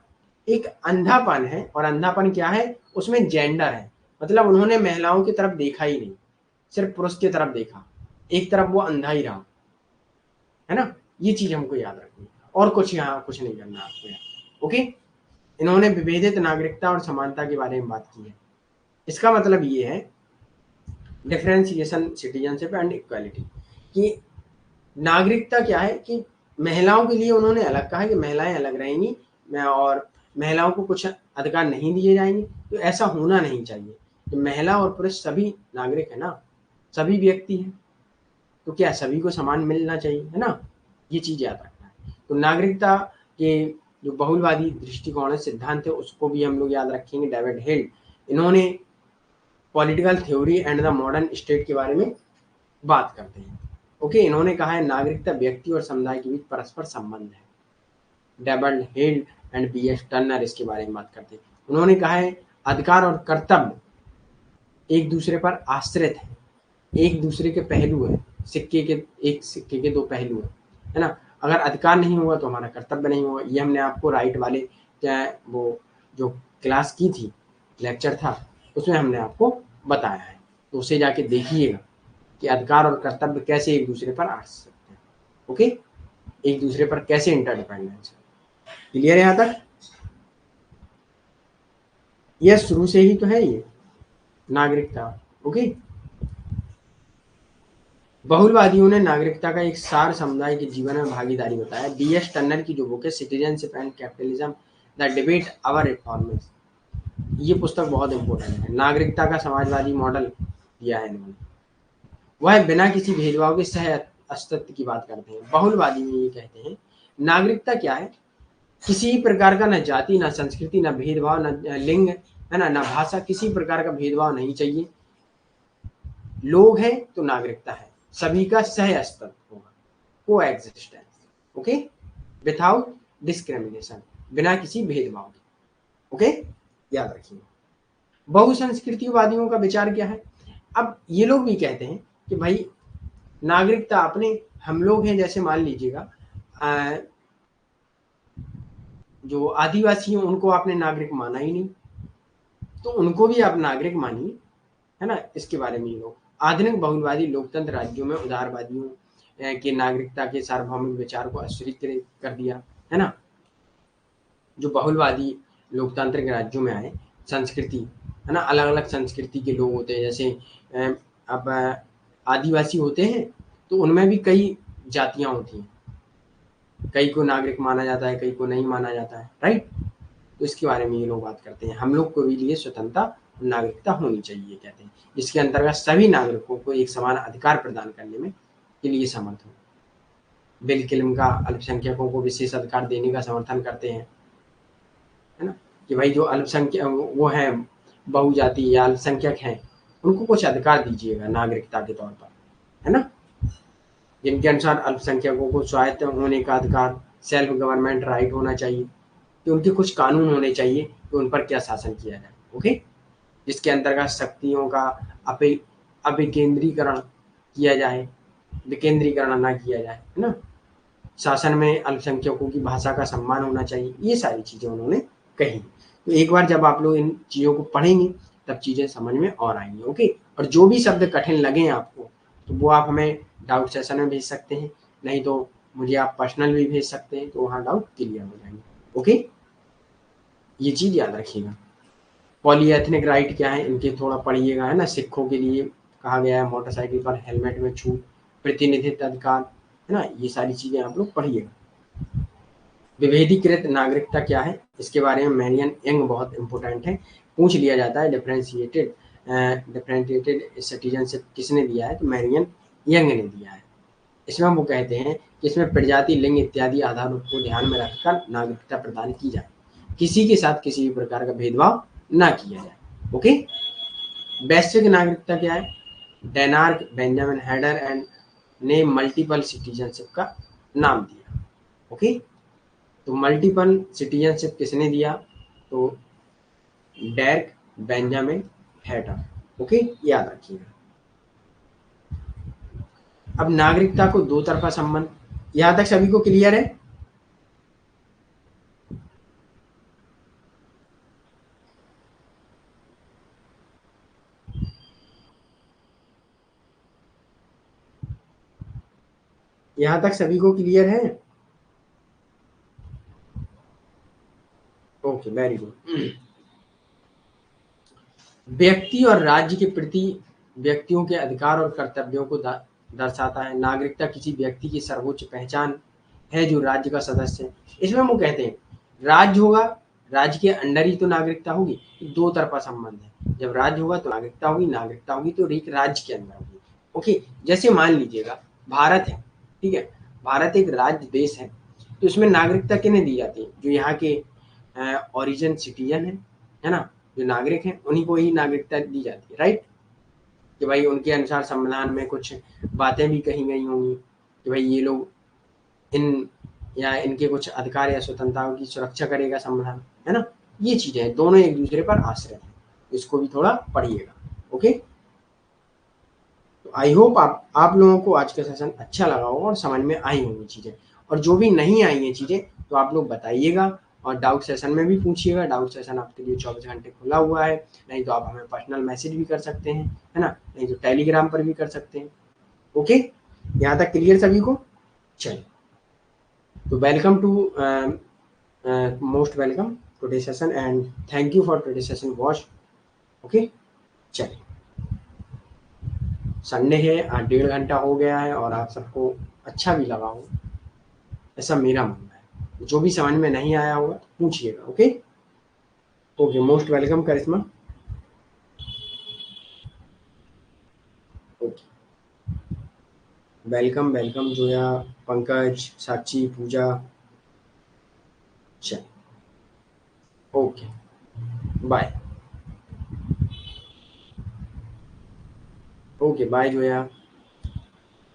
एक अंधापन है, और अंधापन क्या है? उसमें जेंडर है। मतलब उन्होंने महिलाओं की तरफ देखा ही नहीं, सिर्फ पुरुष की तरफ देखा, एक तरफ वो अंधा ही रहा, है ना। ये चीज हमको याद रखनी है, और कुछ यहाँ कुछ नहीं करना आपको यहाँ। ओके, इन्होंने विभेदित नागरिकता और समानता के बारे में बात की है। इसका मतलब ये है डिफरेंशिएशन सिटीजनशिप एंड इक्वालिटी, कि नागरिकता क्या है कि महिलाओं के लिए उन्होंने अलग कहा है कि महिलाएं अलग रहेंगी, और महिलाओं को कुछ अधिकार नहीं दिए जाएंगे। तो ऐसा होना नहीं चाहिए। तो महिला और पुरुष सभी नागरिक है ना, सभी व्यक्ति हैं, तो क्या सभी को समान मिलना चाहिए, है ना। ये चीज याद रखना है। तो नागरिकता के जो बहुलवादी दृष्टिकोण है, सिद्धांत है, उसको भी हम लोग याद रखेंगे। डेविड हिल्ड, इन्होंने political theory and the modern state के बारे में बात करते हैं। ओके, इन्होंने कहा है नागरिकता व्यक्ति और समुदाय के बीच परस्पर संबंध है। Double Hill and B S Turner इसके बारे में बात करते हैं। उन्होंने कहा है अधिकार और कर्तव्य एक दूसरे पर आश्रित है, एक दूसरे के पहलू है, सिक्के के दो पहलू है ना। अगर अधिकार नहीं होगा तो हमारा कर्तव्य नहीं होगा। ये हमने आपको राइट वाले वो जो क्लास की थी, लेक्चर था, उसमें हमने आपको बताया है, तो उसे जाके देखिएगा कि अधिकार और कर्तव्य कैसे एक दूसरे पर आ सकते हैं। ओके, एक दूसरे पर कैसे इंटरडिपेंडेंस है। क्लियर है यहाँ तक? यह शुरू से ही तो है ये नागरिकता। ओके, बहुलवादियों ने नागरिकता का एक सार समुदाय के जीवन में भागीदारी बताया। बी एस टर्नर की जो बुक है citizenship and capitalism the debate over reformers, ये पुस्तक बहुत इंपॉर्टेंट है। नागरिकता का समाजवादी मॉडल दिया है इन्होंने। वह बिना किसी भेदभाव के सह अस्तित्व की बात करते हैं। बहुलवादी में ये कहते हैं नागरिकता क्या है, किसी प्रकार का न जाति, न संस्कृति, न भेदभाव, न लिंग, है ना, न भाषा, किसी प्रकार का भेदभाव नहीं चाहिए। लोग हैं तो नागरिकता है, सभी का सह अस्तित्व होगा, को एग्जिस्टेंस। ओके, विदाउट डिस्क्रिमिनेशन, बिना किसी भेदभाव के। ओके, याद रखिए। बहुसंस्कृतिवादियों का विचार क्या है? अब ये लोग भी कहते हैं कि भाई नागरिकता अपने हम लोग हैं, जैसे मान लीजिएगा जो आदिवासी हैं उनको आपने नागरिक माना ही नहीं, तो उनको भी आप नागरिक मानिए, है ना। इसके बारे में ये लोग आधुनिक बहुलवादी लोकतंत्र राज्यों में उदारवादियों के नागरिकता के सार्वभौमिक विचार को अस्वीकृत कर दिया, है ना। जो बहुलवादी लोकतांत्रिक राज्यों में आए, संस्कृति, है ना, अलग अलग संस्कृति के लोग होते हैं, जैसे अब आदिवासी होते हैं तो उनमें भी कई जातियां होती हैं, कई को नागरिक माना जाता है, कई को नहीं माना जाता है, राइट। तो इसके बारे में ये लोग बात करते हैं। हम लोग को भी लिए स्वतंत्रता नागरिकता होनी चाहिए, कहते हैं, जिसके अंतर्गत सभी नागरिकों को एक समान अधिकार प्रदान करने में के लिए समर्थ हो। बिल किल्म का अल्पसंख्यकों को विशेष अधिकार देने का समर्थन करते हैं, है ना, कि भाई जो अल्पसंख्यक वो हैं, बहुजाति या अल्पसंख्यक हैं, उनको कुछ अधिकार दीजिएगा नागरिकता के तौर पर, है ना, जिनके अनुसार अल्पसंख्यकों को स्वायत्त होने का अधिकार, सेल्फ गवर्नमेंट राइट होना चाहिए, कि उनके कुछ कानून होने चाहिए कि उन पर क्या शासन किया जाए। ओके, जिसके अंतर्गत शक्तियों का अभिकेंद्रीकरण किया जाए, विकेंद्रीकरण ना किया जाए, है ना। शासन में अल्पसंख्यकों की भाषा का सम्मान होना चाहिए। ये सारी चीजें उन्होंने कही। तो एक बार जब आप लोग इन चीजों को पढ़ेंगे तब चीजें समझ में और आएंगी। ओके, और जो भी शब्द कठिन लगे आपको तो वो आप हमें डाउट सेशन में भेज सकते हैं, नहीं तो मुझे आप पर्सनल भी भेज सकते हैं, तो वहाँ डाउट क्लियर हो जाएंगे। ओके, ये चीज याद रखिएगा। पॉलीएथनिक राइट क्या है, इनके थोड़ा पढ़िएगा, है ना। सिखों के लिए कहा गया है मोटरसाइकिल पर हेलमेट में छूट, प्रतिनिधित्व अधिकार, है ना, ये सारी चीजें आप लोग पढ़िएगा। विभेदीकृत नागरिकता क्या है, इसके बारे में मैरियन यंग बहुत इंपॉर्टेंट है, पूछ लिया जाता है। डिफरेंशिएटेड सिटीजनशिप किसने दिया है, तो मैरियन यंग ने दिया है। इसमें वो कहते हैं कि इसमें प्रजाति, लिंग इत्यादि आधारों को ध्यान में रखकर नागरिकता प्रदान की जाए, किसी के साथ किसी भी प्रकार का भेदभाव ना किया जाए। ओके, वैश्विक नागरिकता क्या है, डेनार्क बेंजामिन हेडर एंड ने मल्टीपल सिटीजनशिप का नाम दिया। ओके, तो मल्टीपल सिटीजनशिप किसने दिया, तो डेर्क बेंजामिन हेडर। ओके, याद रखिएगा। अब नागरिकता को दो तरफा संबंध, यहां तक सभी को क्लियर है? यहां तक सभी को क्लियर है? Okay, very good. व्यक्ति और राज्य के प्रति व्यक्तियों के अधिकार और कर्तव्यों को दर्शाता है। नागरिकता किसी व्यक्ति की सर्वोच्च पहचान है जो राज्य का सदस्य है। इसमें वो कहते हैं राज्य होगा, राज्य के अंडर ही तो नागरिकता होगी। दो तरफा संबंध है, जब राज्य होगा तो नागरिकता होगी, नागरिकता होगी तो एक राज्य के अंदर होगी। ओके, जैसे मान लीजिएगा भारत है, ठीक है, भारत एक राज्य देश है, तो इसमें नागरिकता किन्हें दी जाती है, जो यहाँ के ओरिजिन सिटीजन है ना, जो नागरिक हैं उन्हीं को ही नागरिकता दी जाती है, राइट। कि भाई उनके अनुसार संविधान में कुछ बातें भी कही गई होंगी कि भाई ये लोग इन या इनके कुछ अधिकार या स्वतंत्रताओं की सुरक्षा करेगा संविधान, है ना। ये चीजें हैं, दोनों एक दूसरे पर आश्रित हैं, इसको भी थोड़ा पढ़िएगा। ओके, तो आई होप आप लोगों को आज का सेशन अच्छा लगा होगा और समझ में आई होंगी चीजें। और जो भी नहीं आई हैं चीजें तो आप लोग बताइएगा, और डाउट सेशन में भी पूछिएगा। डाउट सेशन आपके लिए 24 घंटे खुला हुआ है, नहीं तो आप हमें पर्सनल मैसेज भी कर सकते हैं, है ना, नहीं तो टेलीग्राम पर भी कर सकते हैं। ओके, यहाँ तक क्लियर सभी को? चलिए, तो welcome to most welcome today session and thank you for today session watch. Okay, चलिए, संडे है, 1.5 घंटा हो गया है और आप सबको अच्छा भी लगा हो, ऐसा मेरा मानना है। जो भी समझ में नहीं आया होगा तो पूछिएगा। Okay, okay, most welcome Karishma. Okay, welcome welcome Zoya, Pankaj, Sakshi, Pooja. चलिए, okay, bye. Okay, bye Zoya.